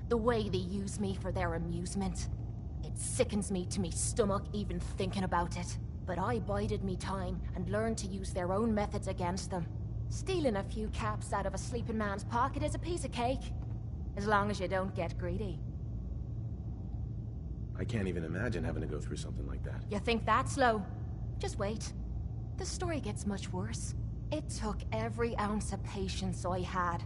The way they use me for their amusement. It sickens me to me stomach even thinking about it. But I bided me time and learned to use their own methods against them. Stealing a few caps out of a sleeping man's pocket is a piece of cake. As long as you don't get greedy. I can't even imagine having to go through something like that. You think that's low? Just wait. The story gets much worse. It took every ounce of patience I had.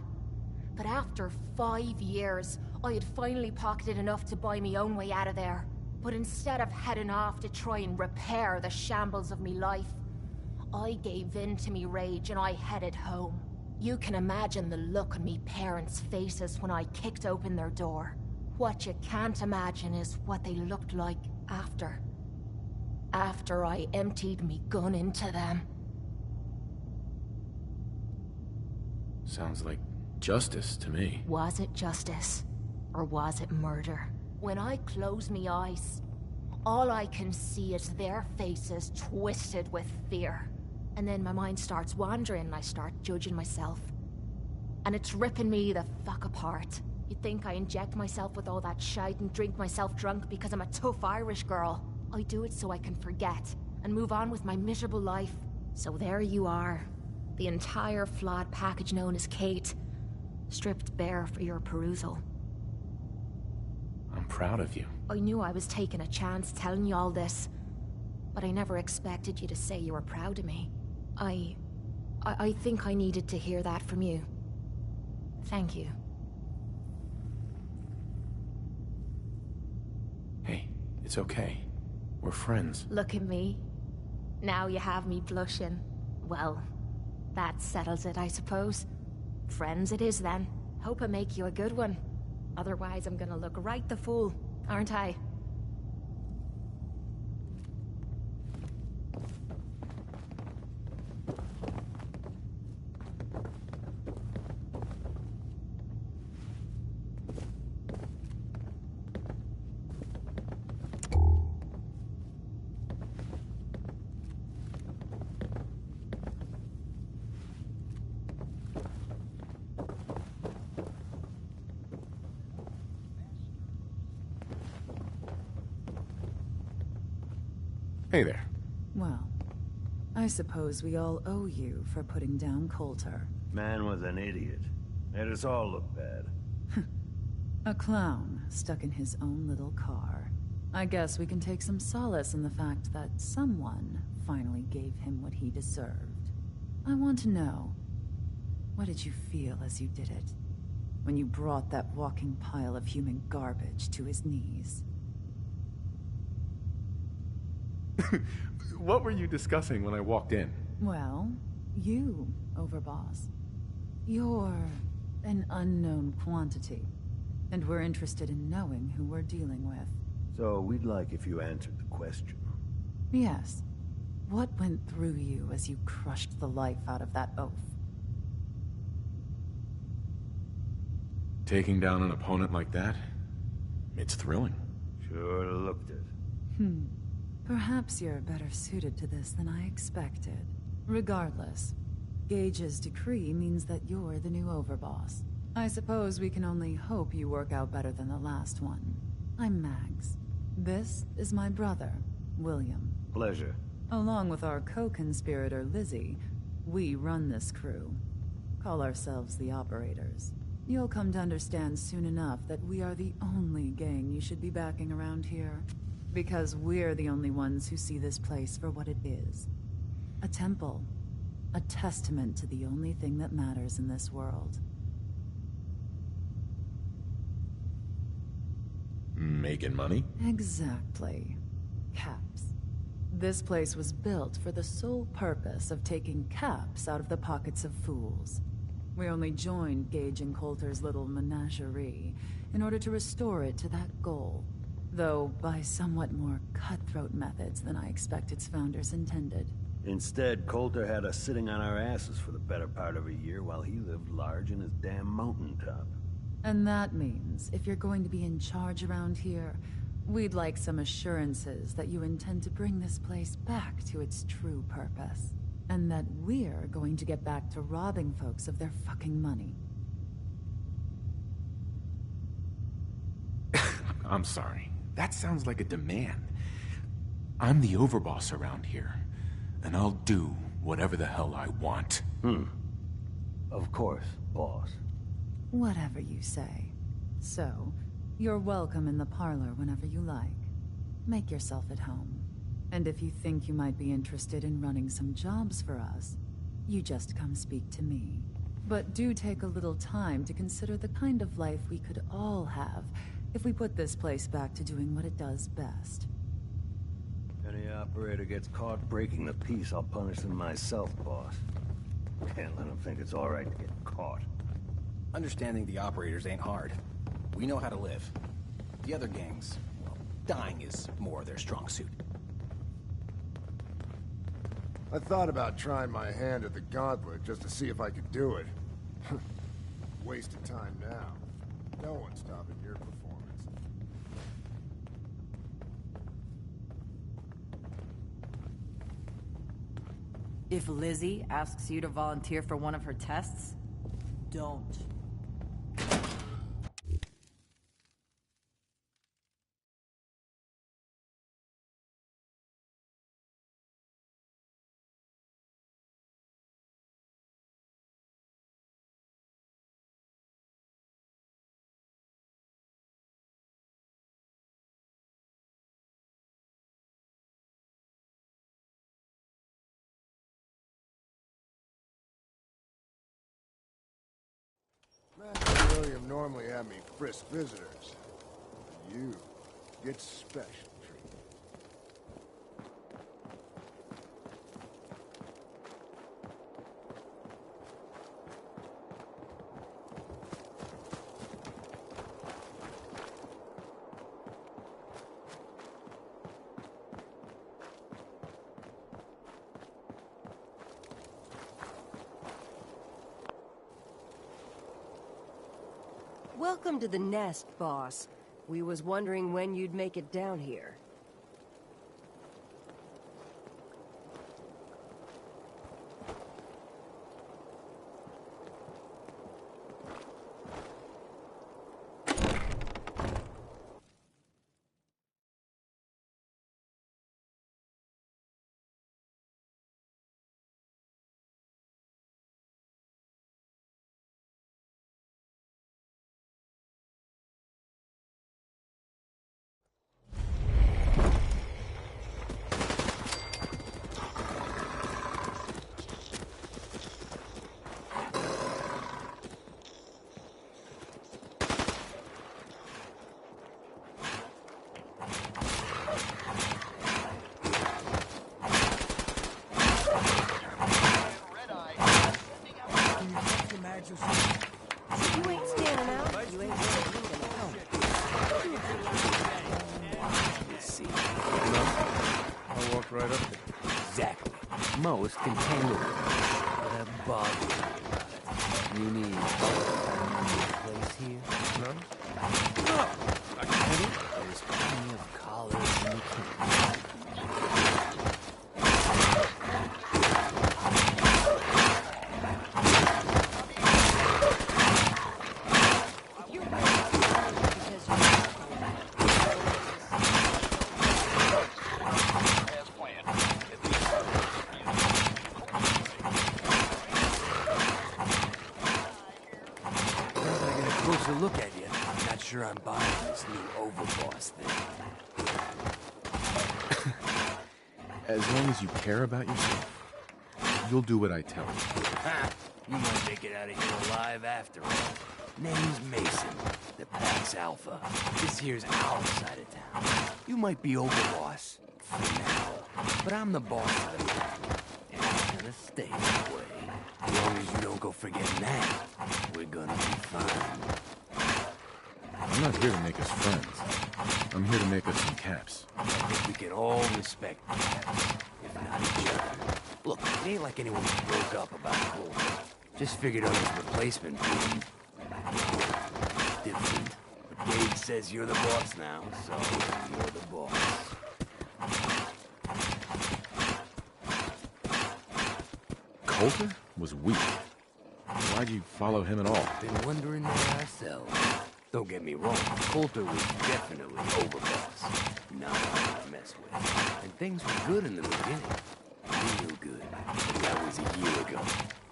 But after 5 years, I had finally pocketed enough to buy me own way out of there. But instead of heading off to try and repair the shambles of me life, I gave in to me rage and I headed home. You can imagine the look on me parents' faces when I kicked open their door. What you can't imagine is what they looked like after. After I emptied me gun into them. Sounds like justice to me. Was it justice? Or was it murder? When I close me eyes, all I can see is their faces twisted with fear. And then my mind starts wandering and I start judging myself. And it's ripping me the fuck apart. You'd think I inject myself with all that shite and drink myself drunk because I'm a tough Irish girl. I do it so I can forget and move on with my miserable life. So there you are. The entire flawed package known as Kate. Stripped bare for your perusal. I'm proud of you. I knew I was taking a chance telling you all this, but I never expected you to say you were proud of me. I think I needed to hear that from you. Thank you. Hey, it's okay. We're friends. Look at me. Now you have me blushing. Well, that settles it, I suppose. Friends it is then. Hope I make you a good one. Otherwise I'm gonna look right the fool, aren't I? Hey there. Well, I suppose we all owe you for putting down Coulter. Man was an idiot. Made us all look bad. A clown stuck in his own little car. I guess we can take some solace in the fact that someone finally gave him what he deserved. I want to know, what did you feel as you did it? When you brought that walking pile of human garbage to his knees? What were you discussing when I walked in? Well, you, Overboss. You're an unknown quantity, and we're interested in knowing who we're dealing with. So we'd like if you answered the question. Yes. What went through you as you crushed the life out of that oaf? Taking down an opponent like that? It's thrilling. Sure looked it. Perhaps you're better suited to this than I expected. Regardless, Gage's decree means that you're the new Overboss. I suppose we can only hope you work out better than the last one. I'm Mags. This is my brother, William. Pleasure. Along with our co-conspirator, Lizzie, we run this crew. Call ourselves the Operators. You'll come to understand soon enough that we are the only gang you should be backing around here. Because we're the only ones who see this place for what it is. A temple. A testament to the only thing that matters in this world. Making money? Exactly. Caps. This place was built for the sole purpose of taking caps out of the pockets of fools. We only joined Gage and Coulter's little menagerie in order to restore it to that goal. Though by somewhat more cutthroat methods than I expect its founders intended. Instead, Coulter had us sitting on our asses for the better part of a year while he lived large in his damn mountaintop. And that means, if you're going to be in charge around here, we'd like some assurances that you intend to bring this place back to its true purpose. And that we're going to get back to robbing folks of their fucking money. I'm sorry. That sounds like a demand. I'm the overboss around here, and I'll do whatever the hell I want. Of course, boss. Whatever you say. So, you're welcome in the parlor whenever you like. Make yourself at home. And if you think you might be interested in running some jobs for us, you just come speak to me. But do take a little time to consider the kind of life we could all have if we put this place back to doing what it does best. If any operator gets caught breaking the peace, I'll punish them myself, boss. Can't let them think it's all right to get caught. Understanding the operators ain't hard. We know how to live. The other gangs, well, dying is more their strong suit. I thought about trying my hand at the gauntlet just to see if I could do it. Waste of time now. No one's stopping your performance. If Lizzie asks you to volunteer for one of her tests, don't. don't normally have me frisk visitors. You get special treatment. Welcome to the nest, boss. We was wondering when you'd make it down here. You ain't standing out. You ain't See, I'll walk right up there. Exactly. Most can handle it. But a body. You need a place here? No? No! I can handle it. There's plenty of collars in the camp. Look at you. I'm not sure I'm buying this new overboss thing. As long as you care about yourself, you'll do what I tell you. Ha! You might make it out of here alive after all. Name's Mason, the Pack's Alpha. This here's our side of town. You might be overboss for now, but I'm the boss of the Pack, and it's gonna stay that way. As long as you don't go forgetting that, we're gonna be fine. I'm not here to make us friends. I'm here to make us some caps. I think we can all respect the caps, if not each other. Look, it ain't like anyone broke up about Cole. Just figured out his replacement being different. But Gage says you're the boss now, so you're the boss. Coulter was weak. Why'd you follow him at all? Been wondering that ourselves. Don't get me wrong, Coulter was definitely overboss. Not hard to mess with. And things were good in the beginning. Real good. But that was a year ago.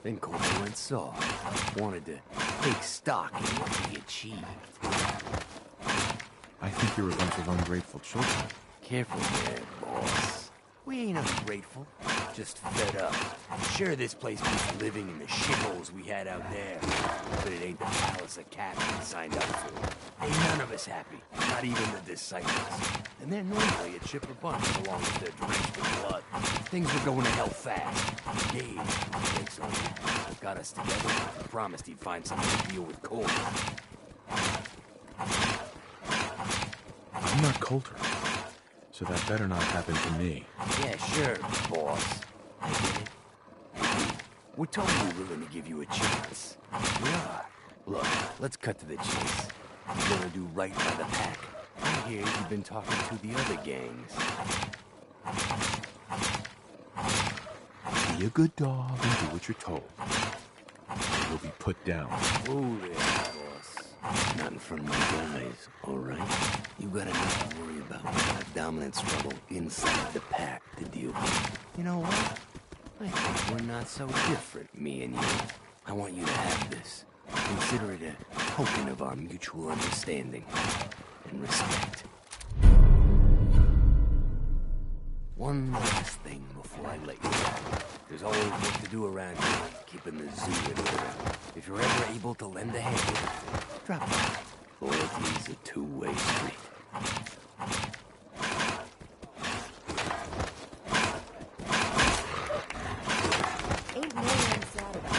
Then Coulter went soft. Wanted to take stock in what we achieved. I think you're a bunch of ungrateful children. Careful there, boss. We ain't ungrateful, just fed up. Sure, this place beats living in the shitholes we had out there, but it ain't the palace of cats we signed up for. Ain't none of us happy, not even the disciples. And they're normally a chipper bunch as long as they're drenched in blood. Things were going to hell fast. Gage, takes on that, got us together and promised he'd find something to deal with Coulter. I'm not Coulter. So that better not happen to me. Yeah, sure, boss. I get it. Hey, we're totally willing to give you a chance. We are. Look, let's cut to the chase. We're gonna do right by the Pack. I hear you've been talking to the other gangs. Be a good dog and do what you're told. You'll be put down. Oh, there, boss. Nothing from you guys, all right? You got enough to worry about with a dominant struggle inside the Pack to deal with. You know what? I think we're not so different, me and you. I want you to have this. Consider it a token of our mutual understanding and respect. One last thing before I let you go. There's always work to do around here, keeping the zoo in order. If you're ever able to lend a hand, Drop it. Loyalty's a two-way street. Ain't no inside of us.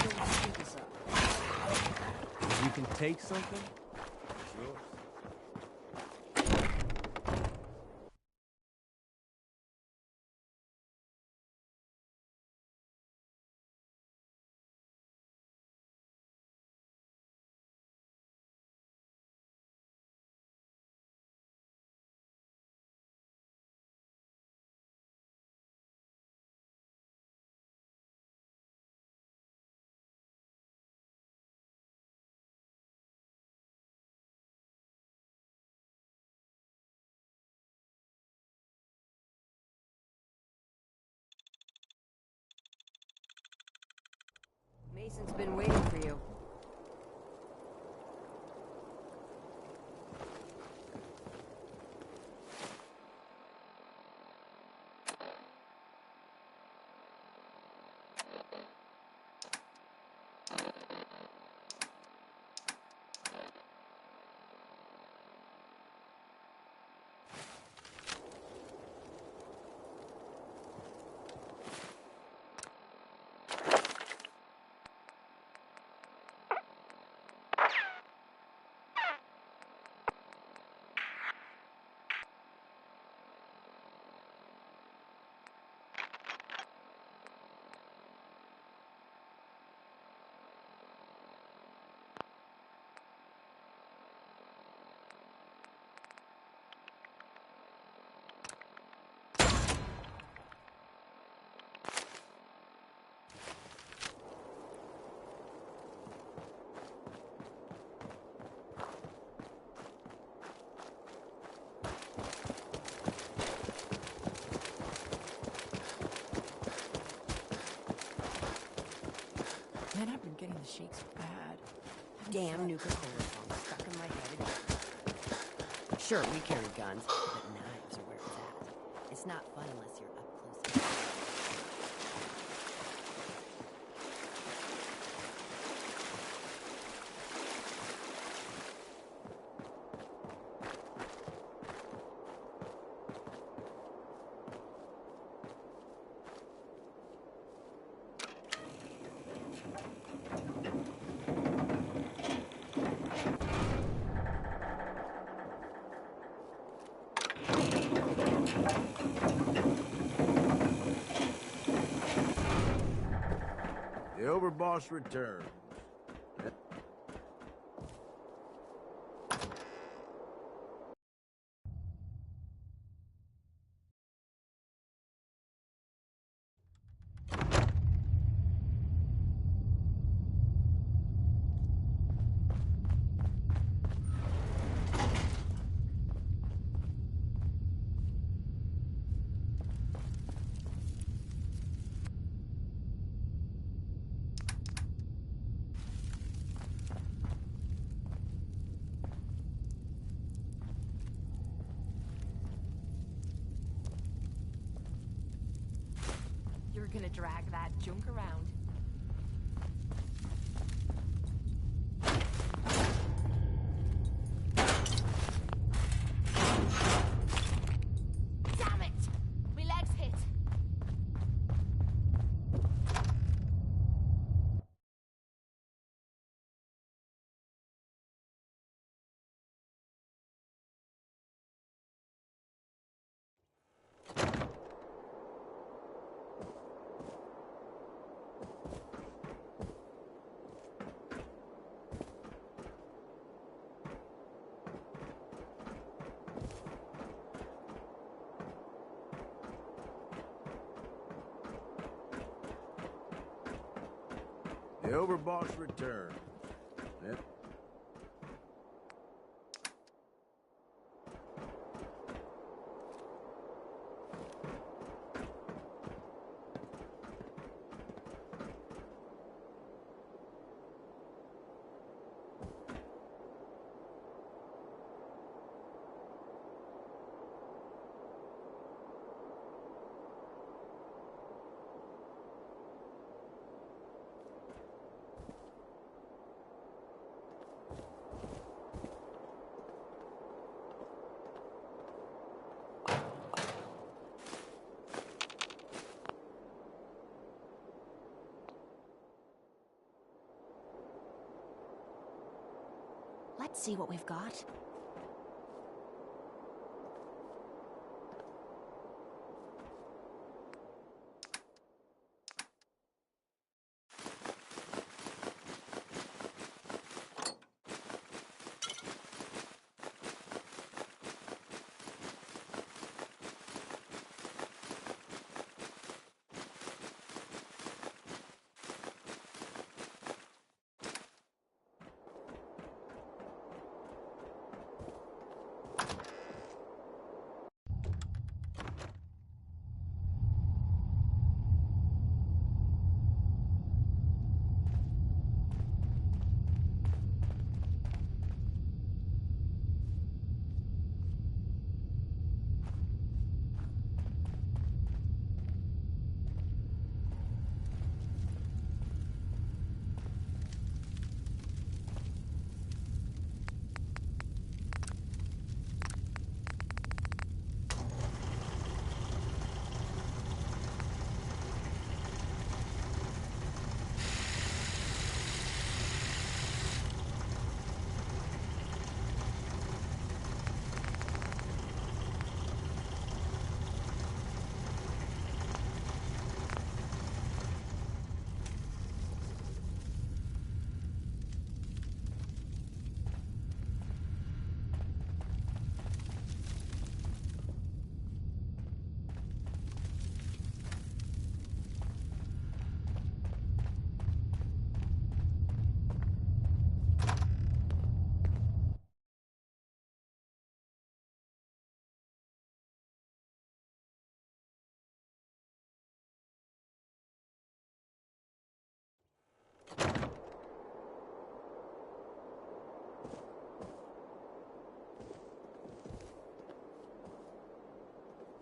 Don't speak us up. If you can take something, it's yours. Mason's been waiting for you. Man, I've been getting the shakes bad. Damn Nuka Cola song stuck in my head. Sure, we carry guns, but knives are where it's at. It's not fun unless you're up close. The Overboss returns. You're gonna drag that junk around. Damn it! My legs hit. The Overboss returns. Yep. Let's see what we've got.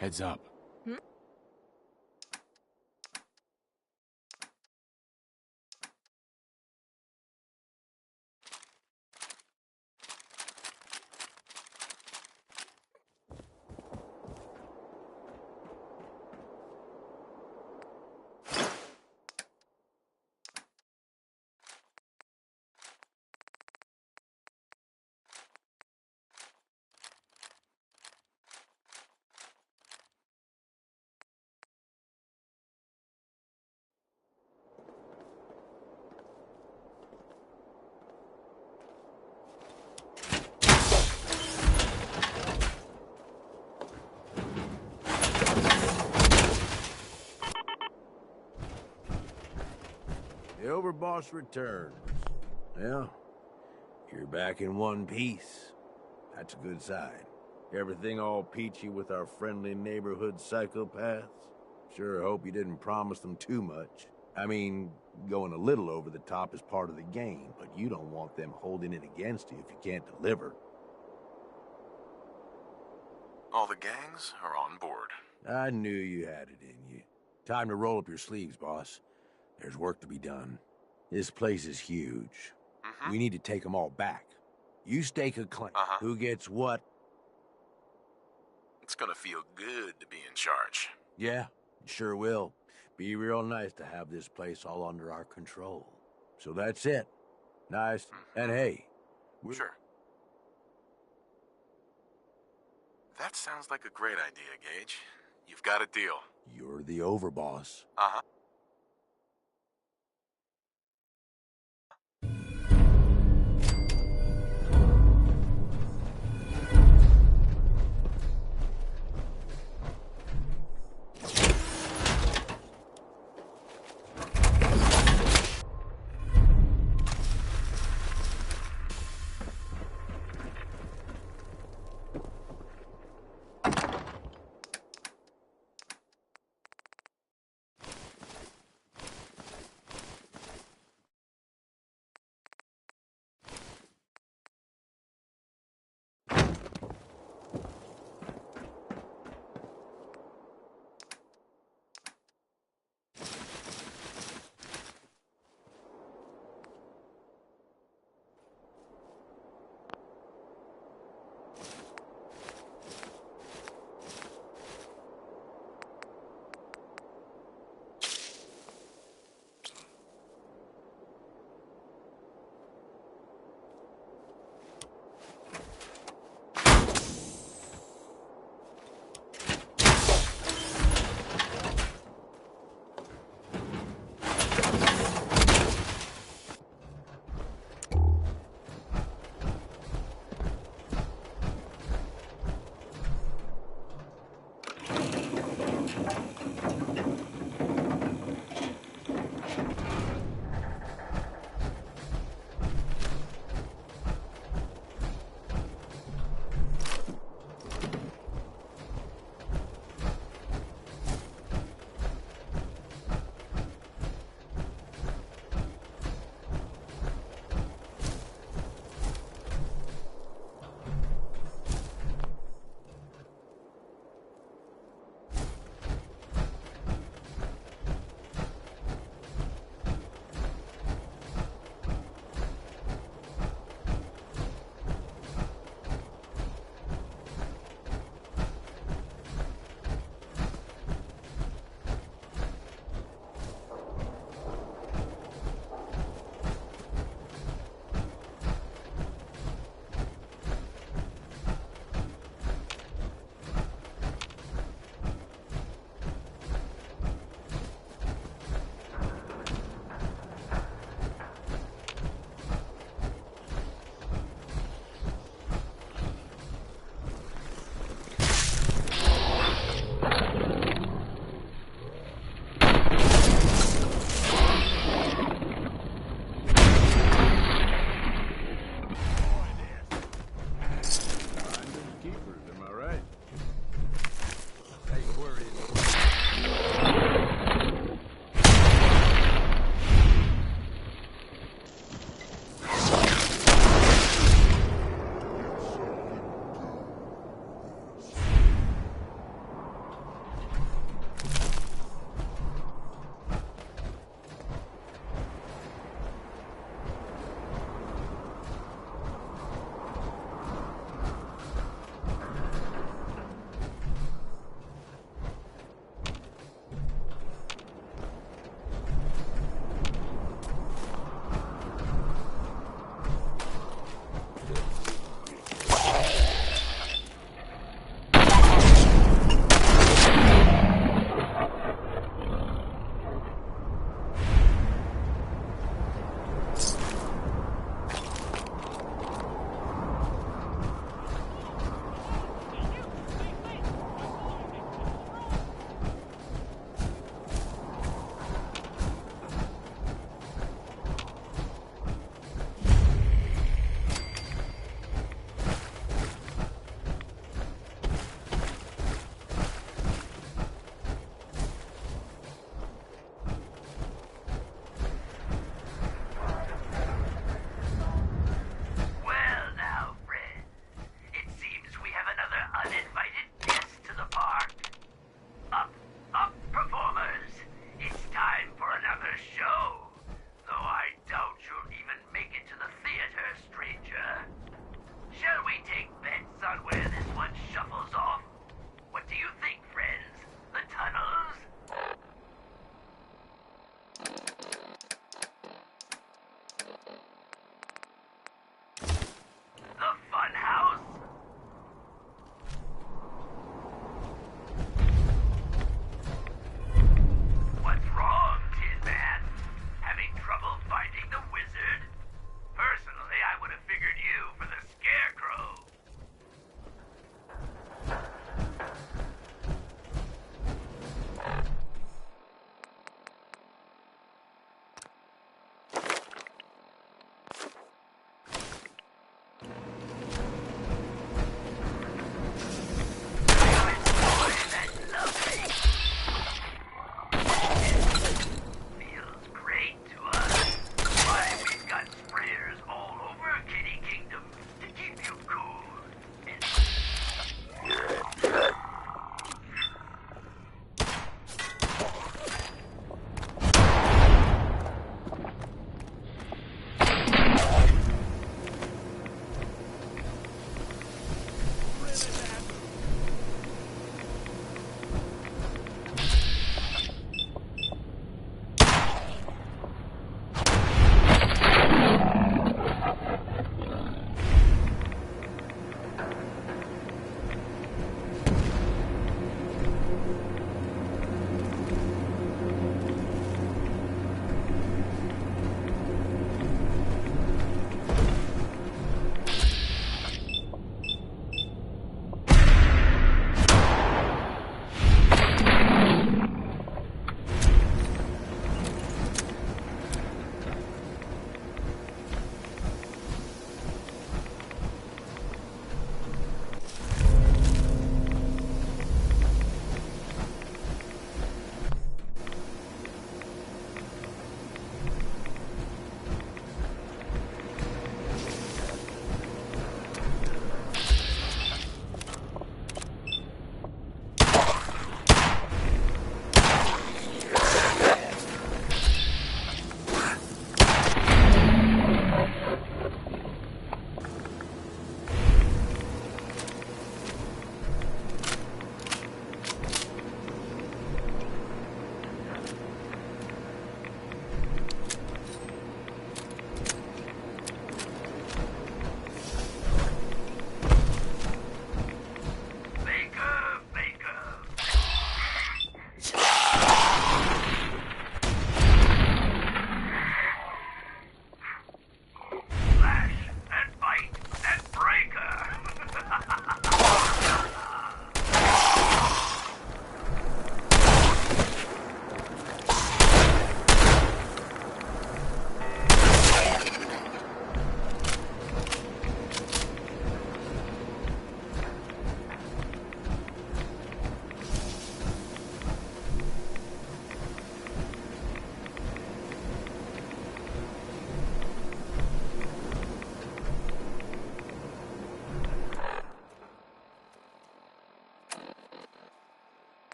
Heads up. Hmm? The Overboss returns. Well, you're back in one piece. That's a good sign. Everything all peachy with our friendly neighborhood psychopaths? Sure hope you didn't promise them too much. I mean, going a little over the top is part of the game, but you don't want them holding it against you if you can't deliver. All the gangs are on board. I knew you had it in you. Time to roll up your sleeves, boss. There's work to be done. This place is huge. We need to take them all back. You stake a claim. Who gets what? It's gonna feel good to be in charge. Yeah, it sure will. Be real nice to have this place all under our control. So that's it. Nice. And hey, Sure. That sounds like a great idea, Gage. You've got a deal. You're the overboss. Uh-huh.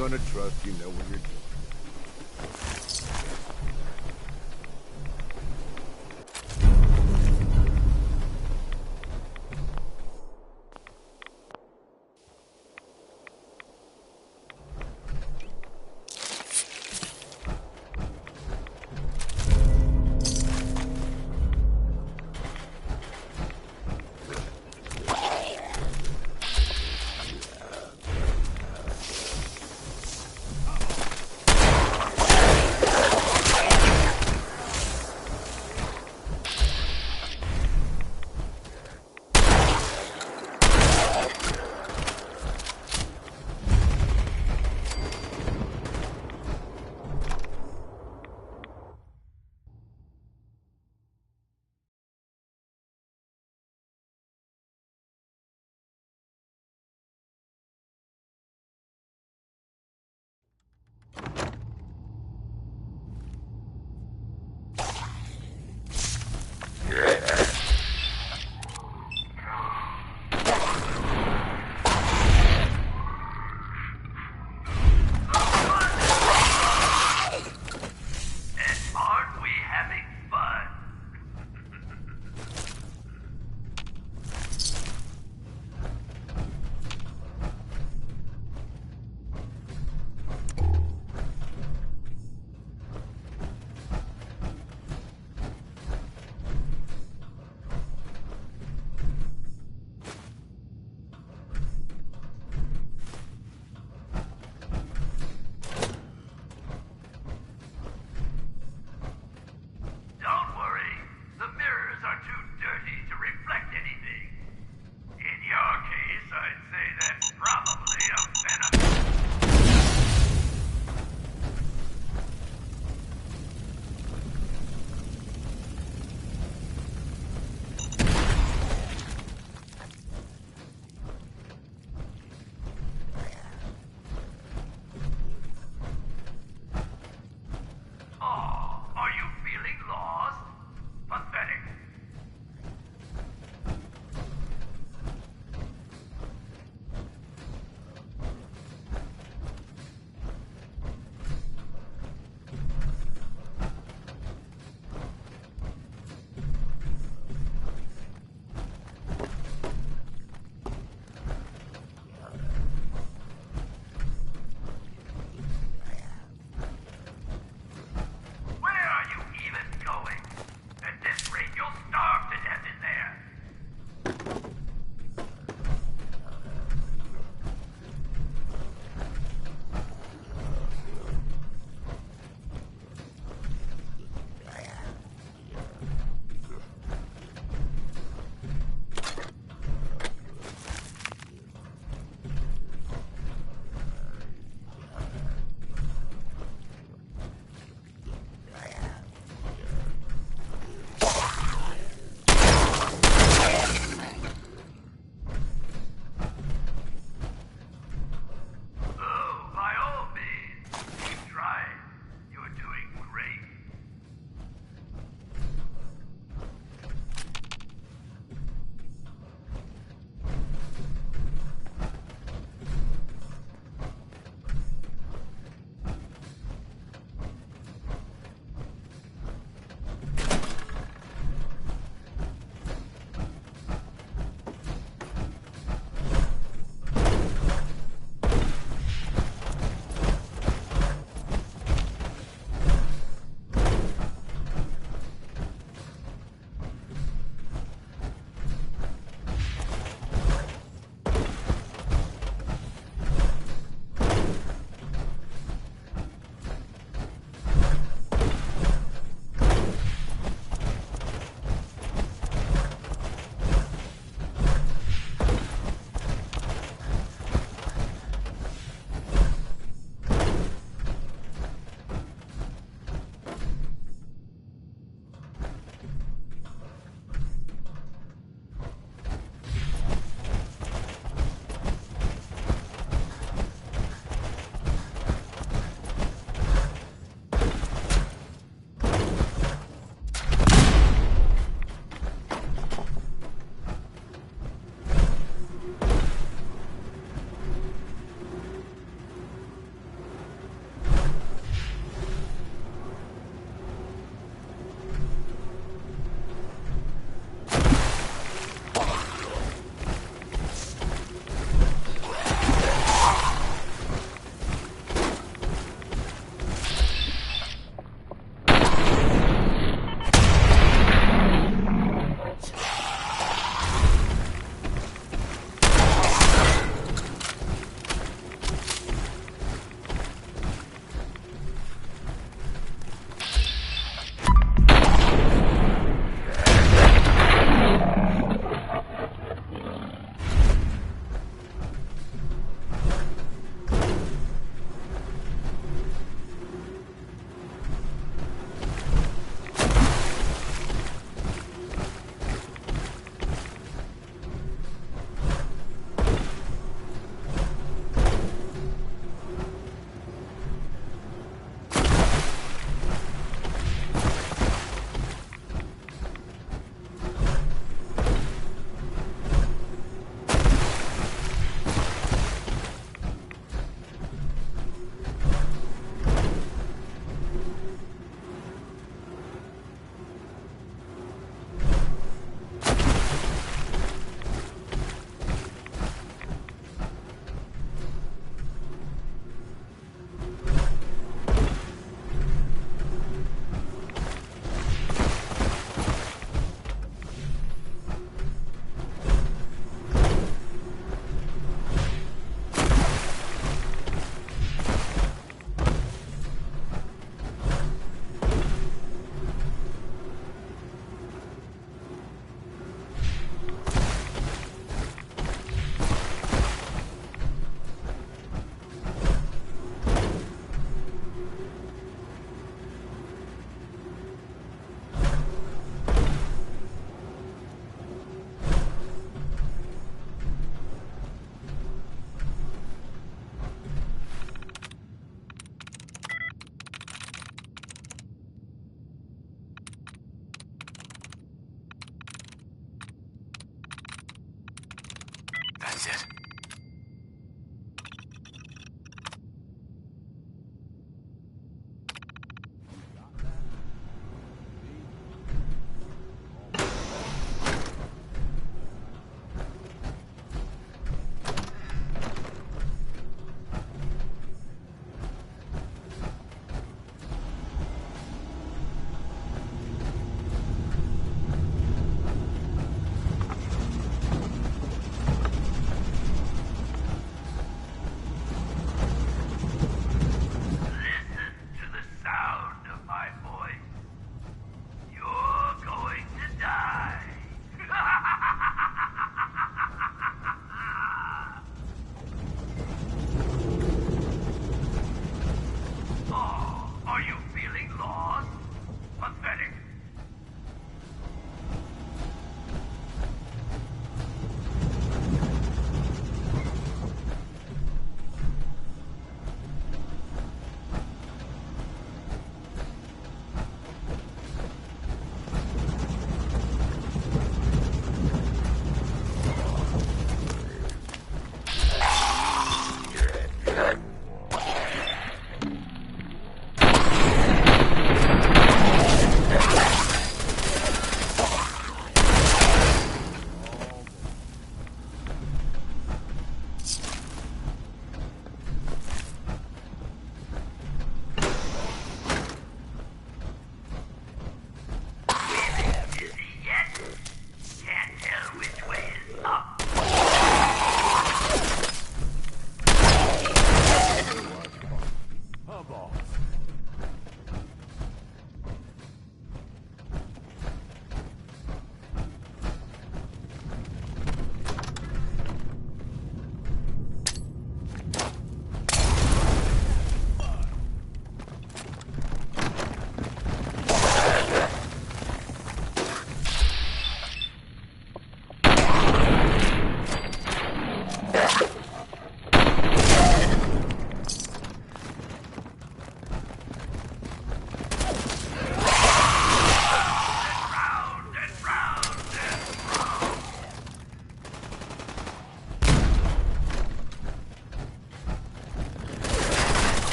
gonna trust you know what you're doing.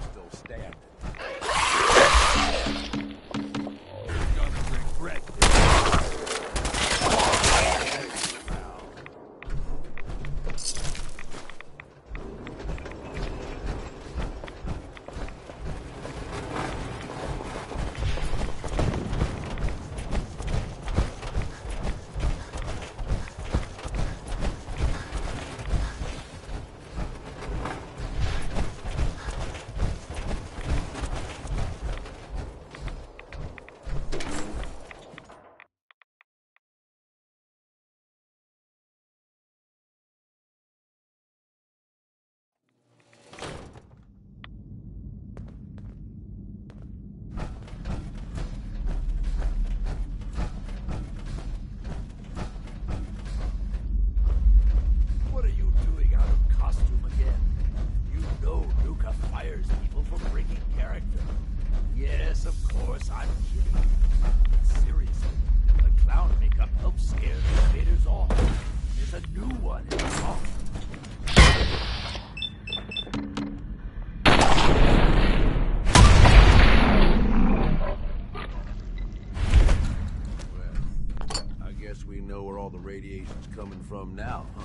still standing. You're gonna regret this. What are you doing out of costume again? You know Nuka fires people for breaking character. Yes, of course, I'm kidding. But seriously, the clown makeup helps scare the invaders off. There's a new one in the box. Well, I guess we know where all the radiation's coming from now, huh?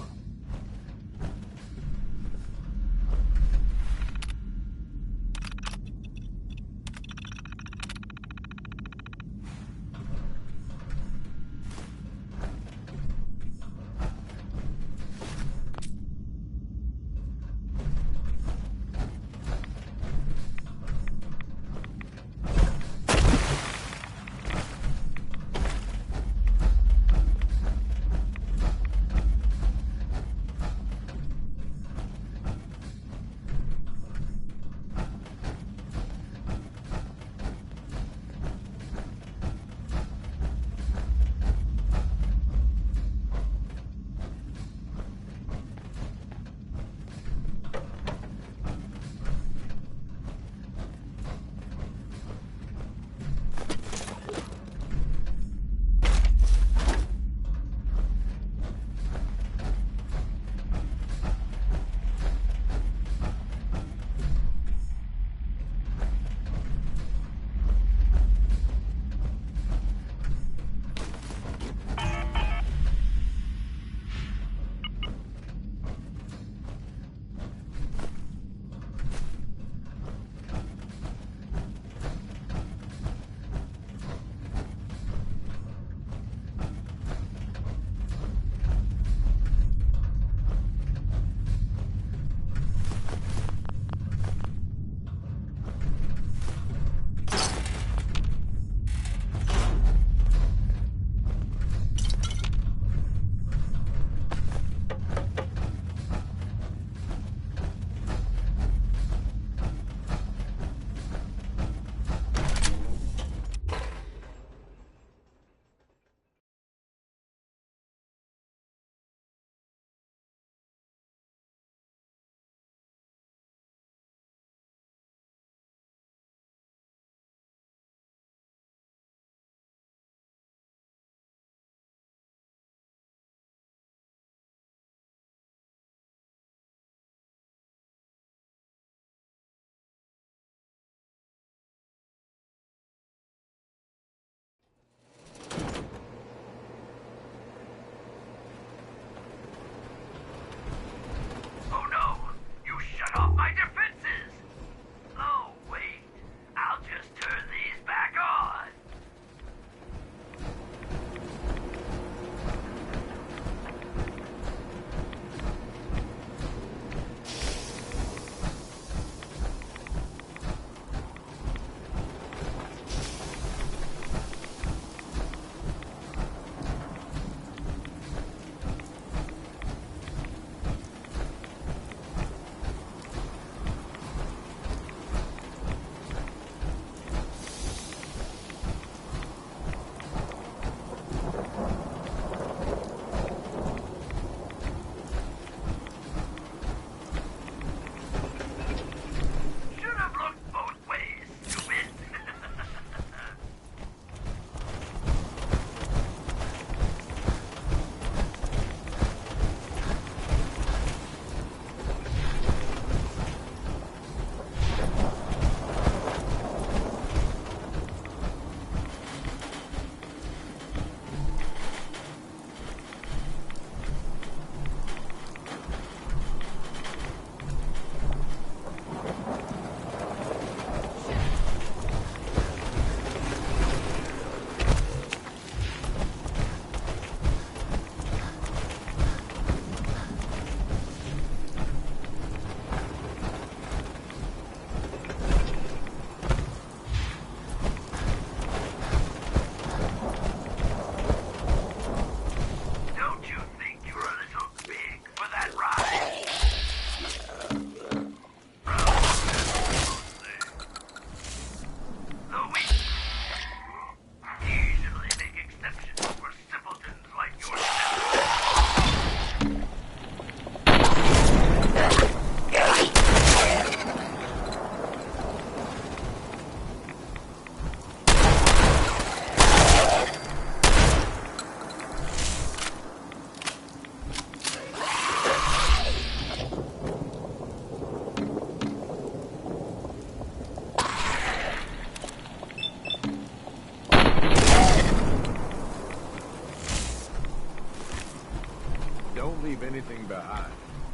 anything behind,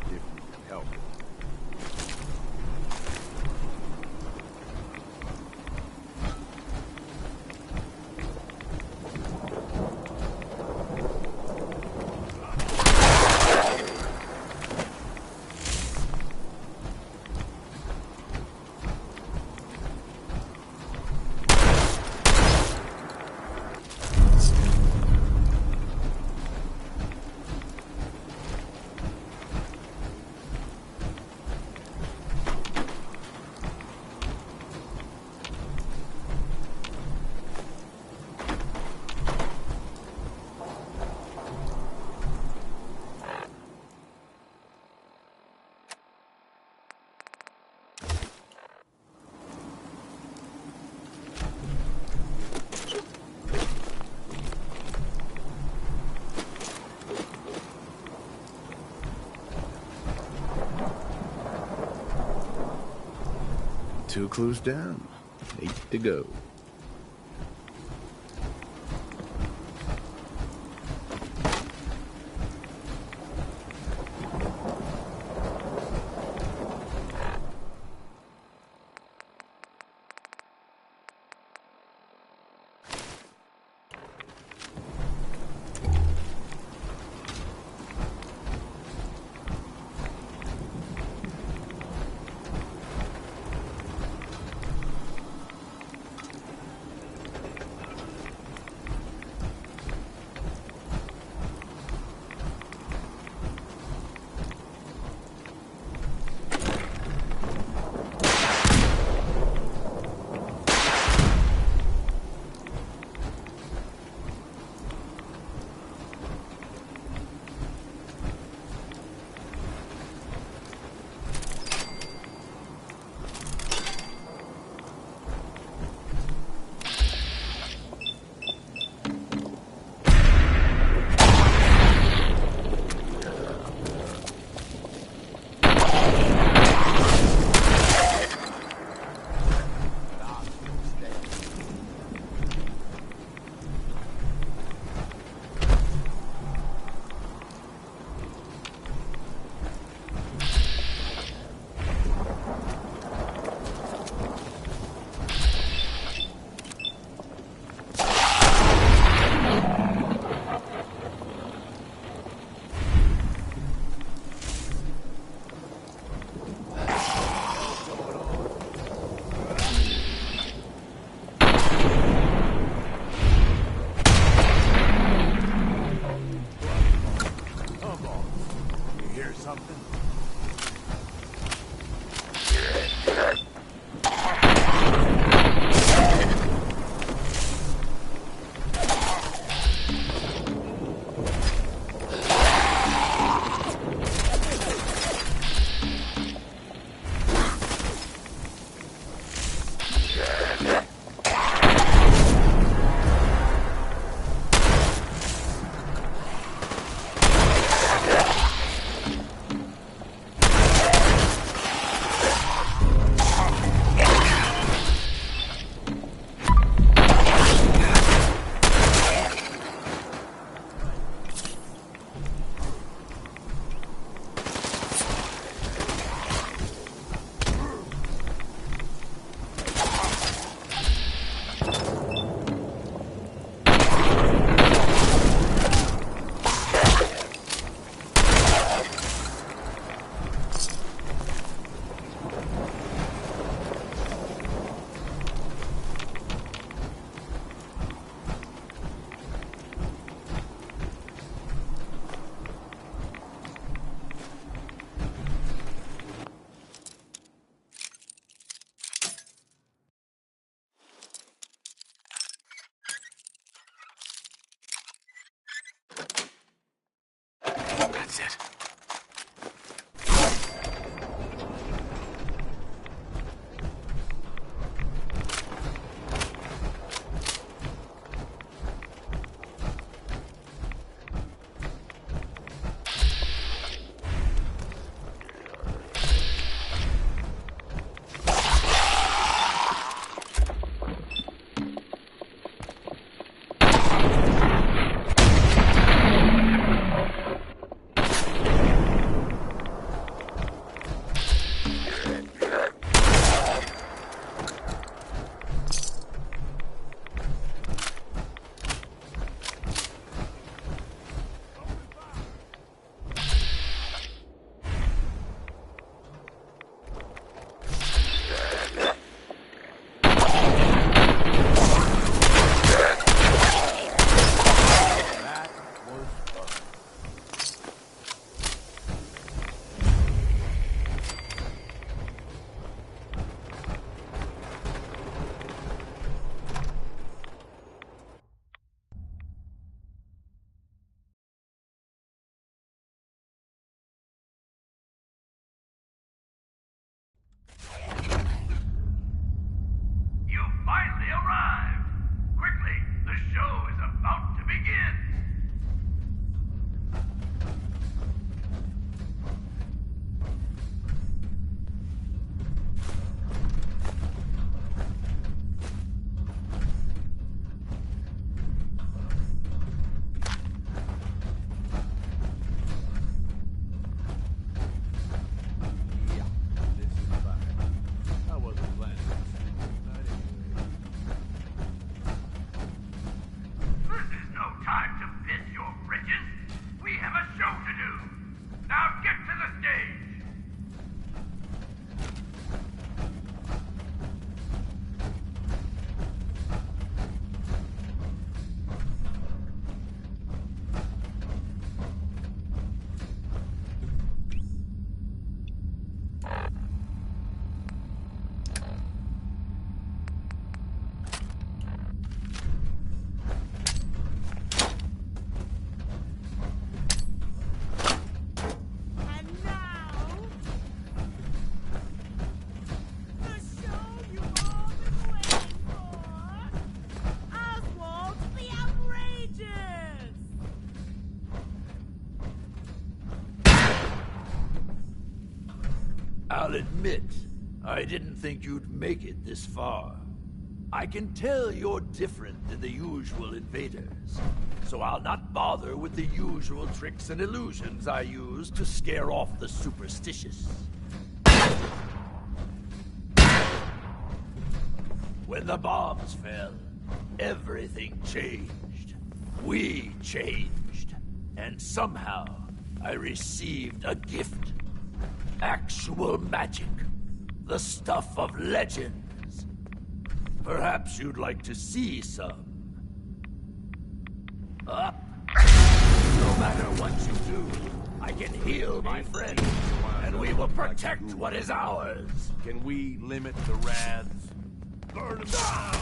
if you can help it. Two clues down. 8 to go. I'll admit, I didn't think you'd make it this far. I can tell you're different than the usual invaders, so I'll not bother with the usual tricks and illusions I use to scare off the superstitious. When the bombs fell, everything changed. We changed. And somehow, I received a gift. Actual magic. The stuff of legends. Perhaps you'd like to see some. Up. No matter what you do, I can heal my friends, and we will protect what is ours. Can we limit the rads? Burn them down!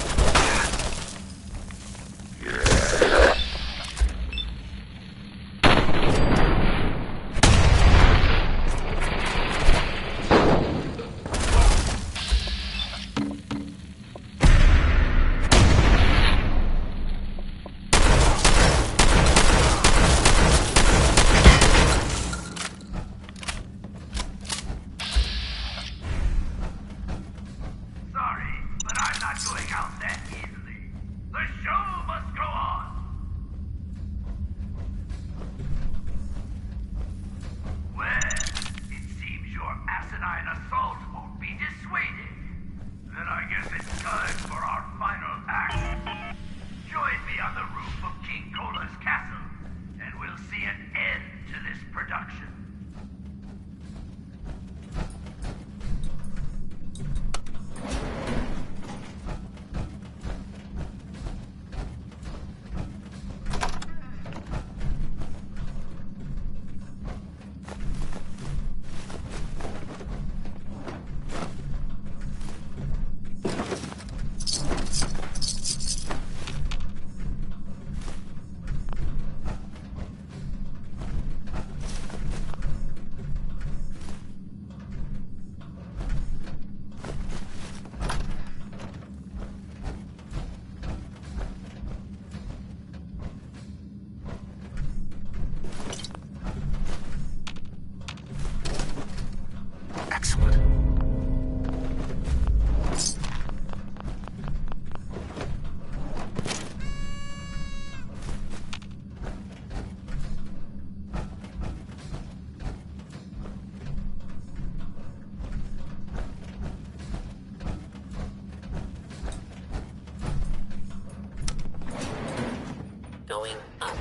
Going up.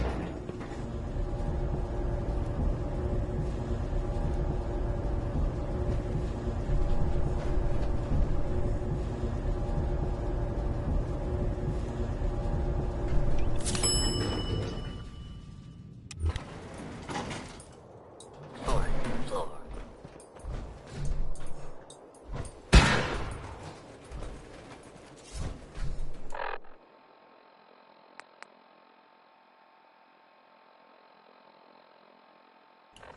Floor.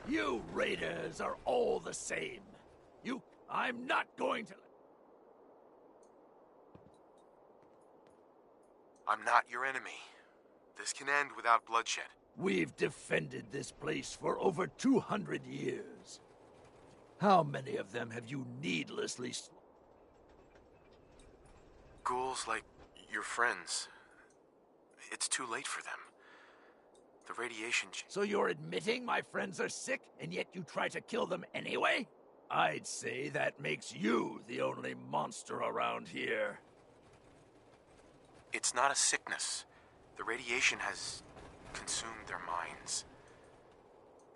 You raiders are all the same. I'm not going to... I'm not your enemy. This can end without bloodshed. We've defended this place for over 200 years. How many of them have you needlessly... Ghouls like your friends. It's too late for them. The radiation... So you're admitting my friends are sick, and yet you try to kill them anyway? I'd say that makes you the only monster around here. It's not a sickness. The radiation has consumed their minds.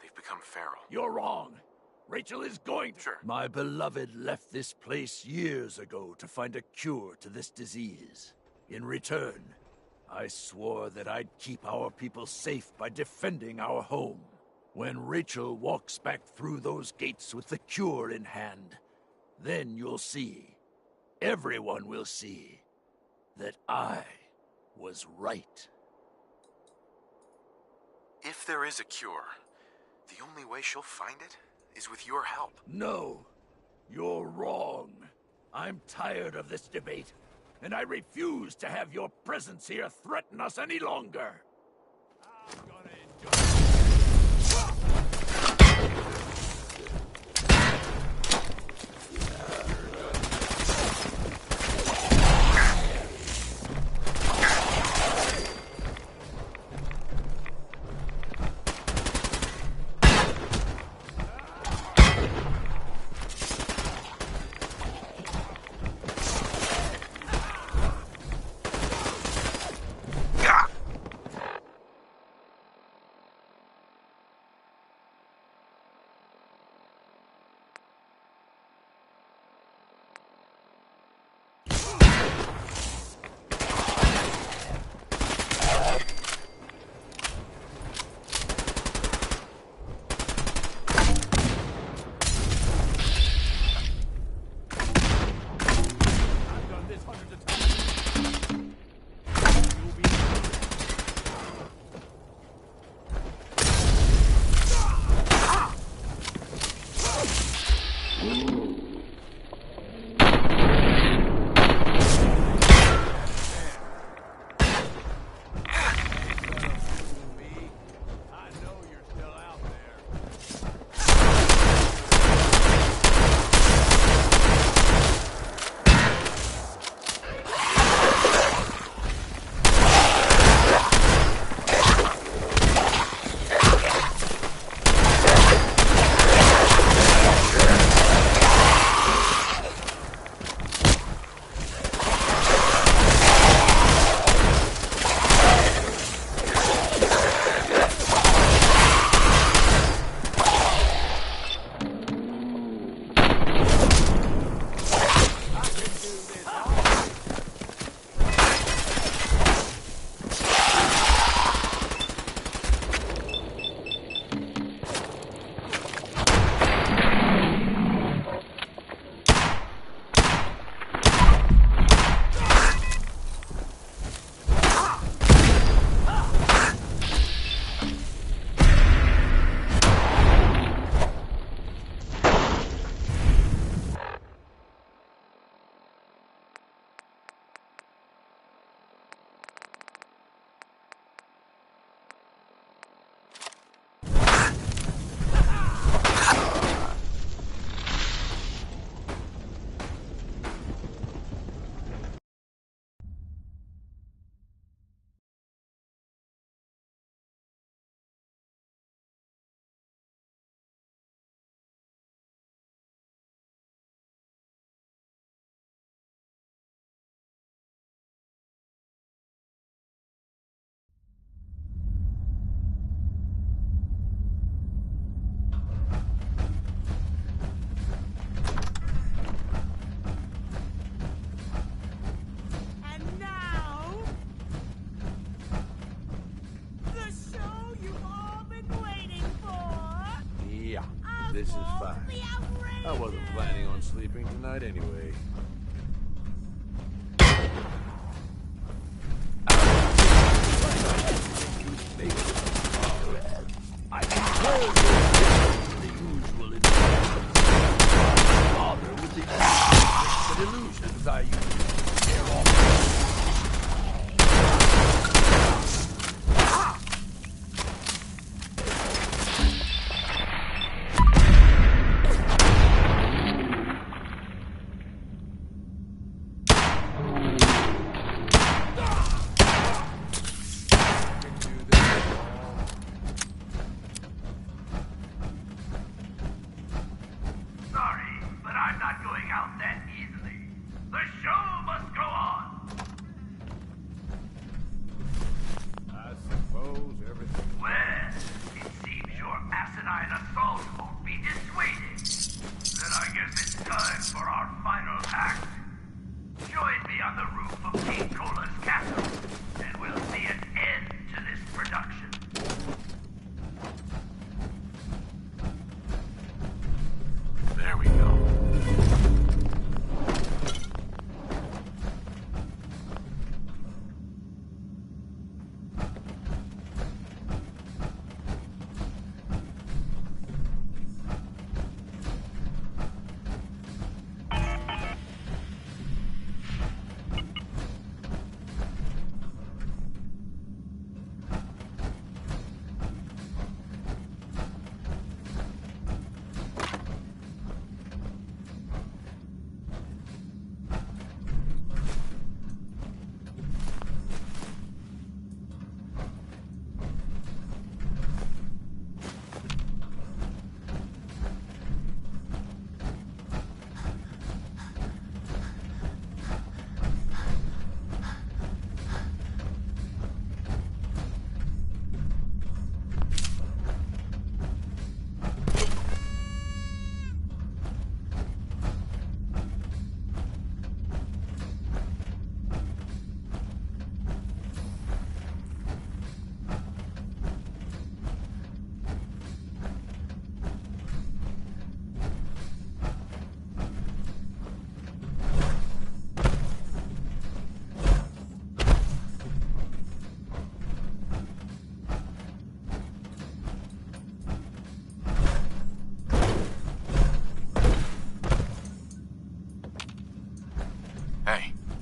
They've become feral. You're wrong. Rachel is going to... Sure. My beloved left this place years ago to find a cure to this disease. In return, I swore that I'd keep our people safe by defending our home. When Rachel walks back through those gates with the cure in hand, then you'll see, everyone will see, that I was right. If there is a cure, the only way she'll find it is with your help. No, you're wrong. I'm tired of this debate, and I refuse to have your presence here threaten us any longer. I'm gonna enjoy... This is fine. I wasn't planning on sleeping tonight anyway. I control the usual bother with the illusions I use to scare off.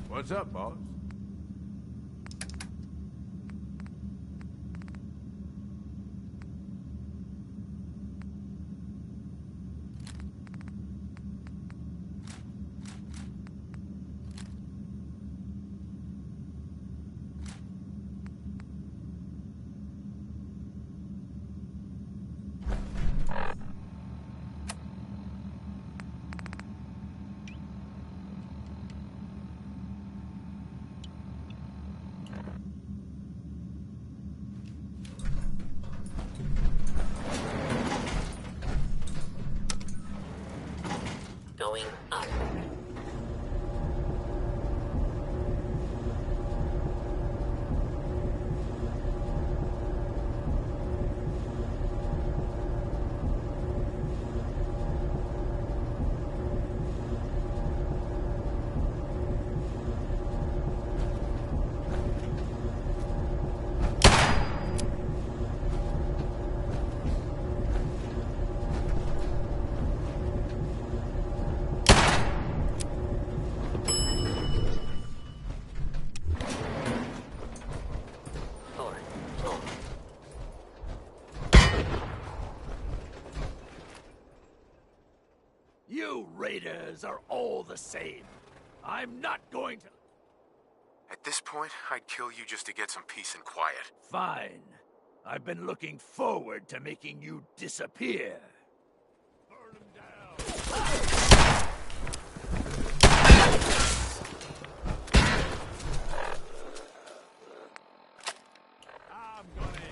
What's up, boss? Going up. You raiders are all the same. I'm not going to... At this point, I'd kill you just to get some peace and quiet. Fine. I've been looking forward to making you disappear. Burn them down. I'm gonna...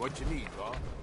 What you need, Bob?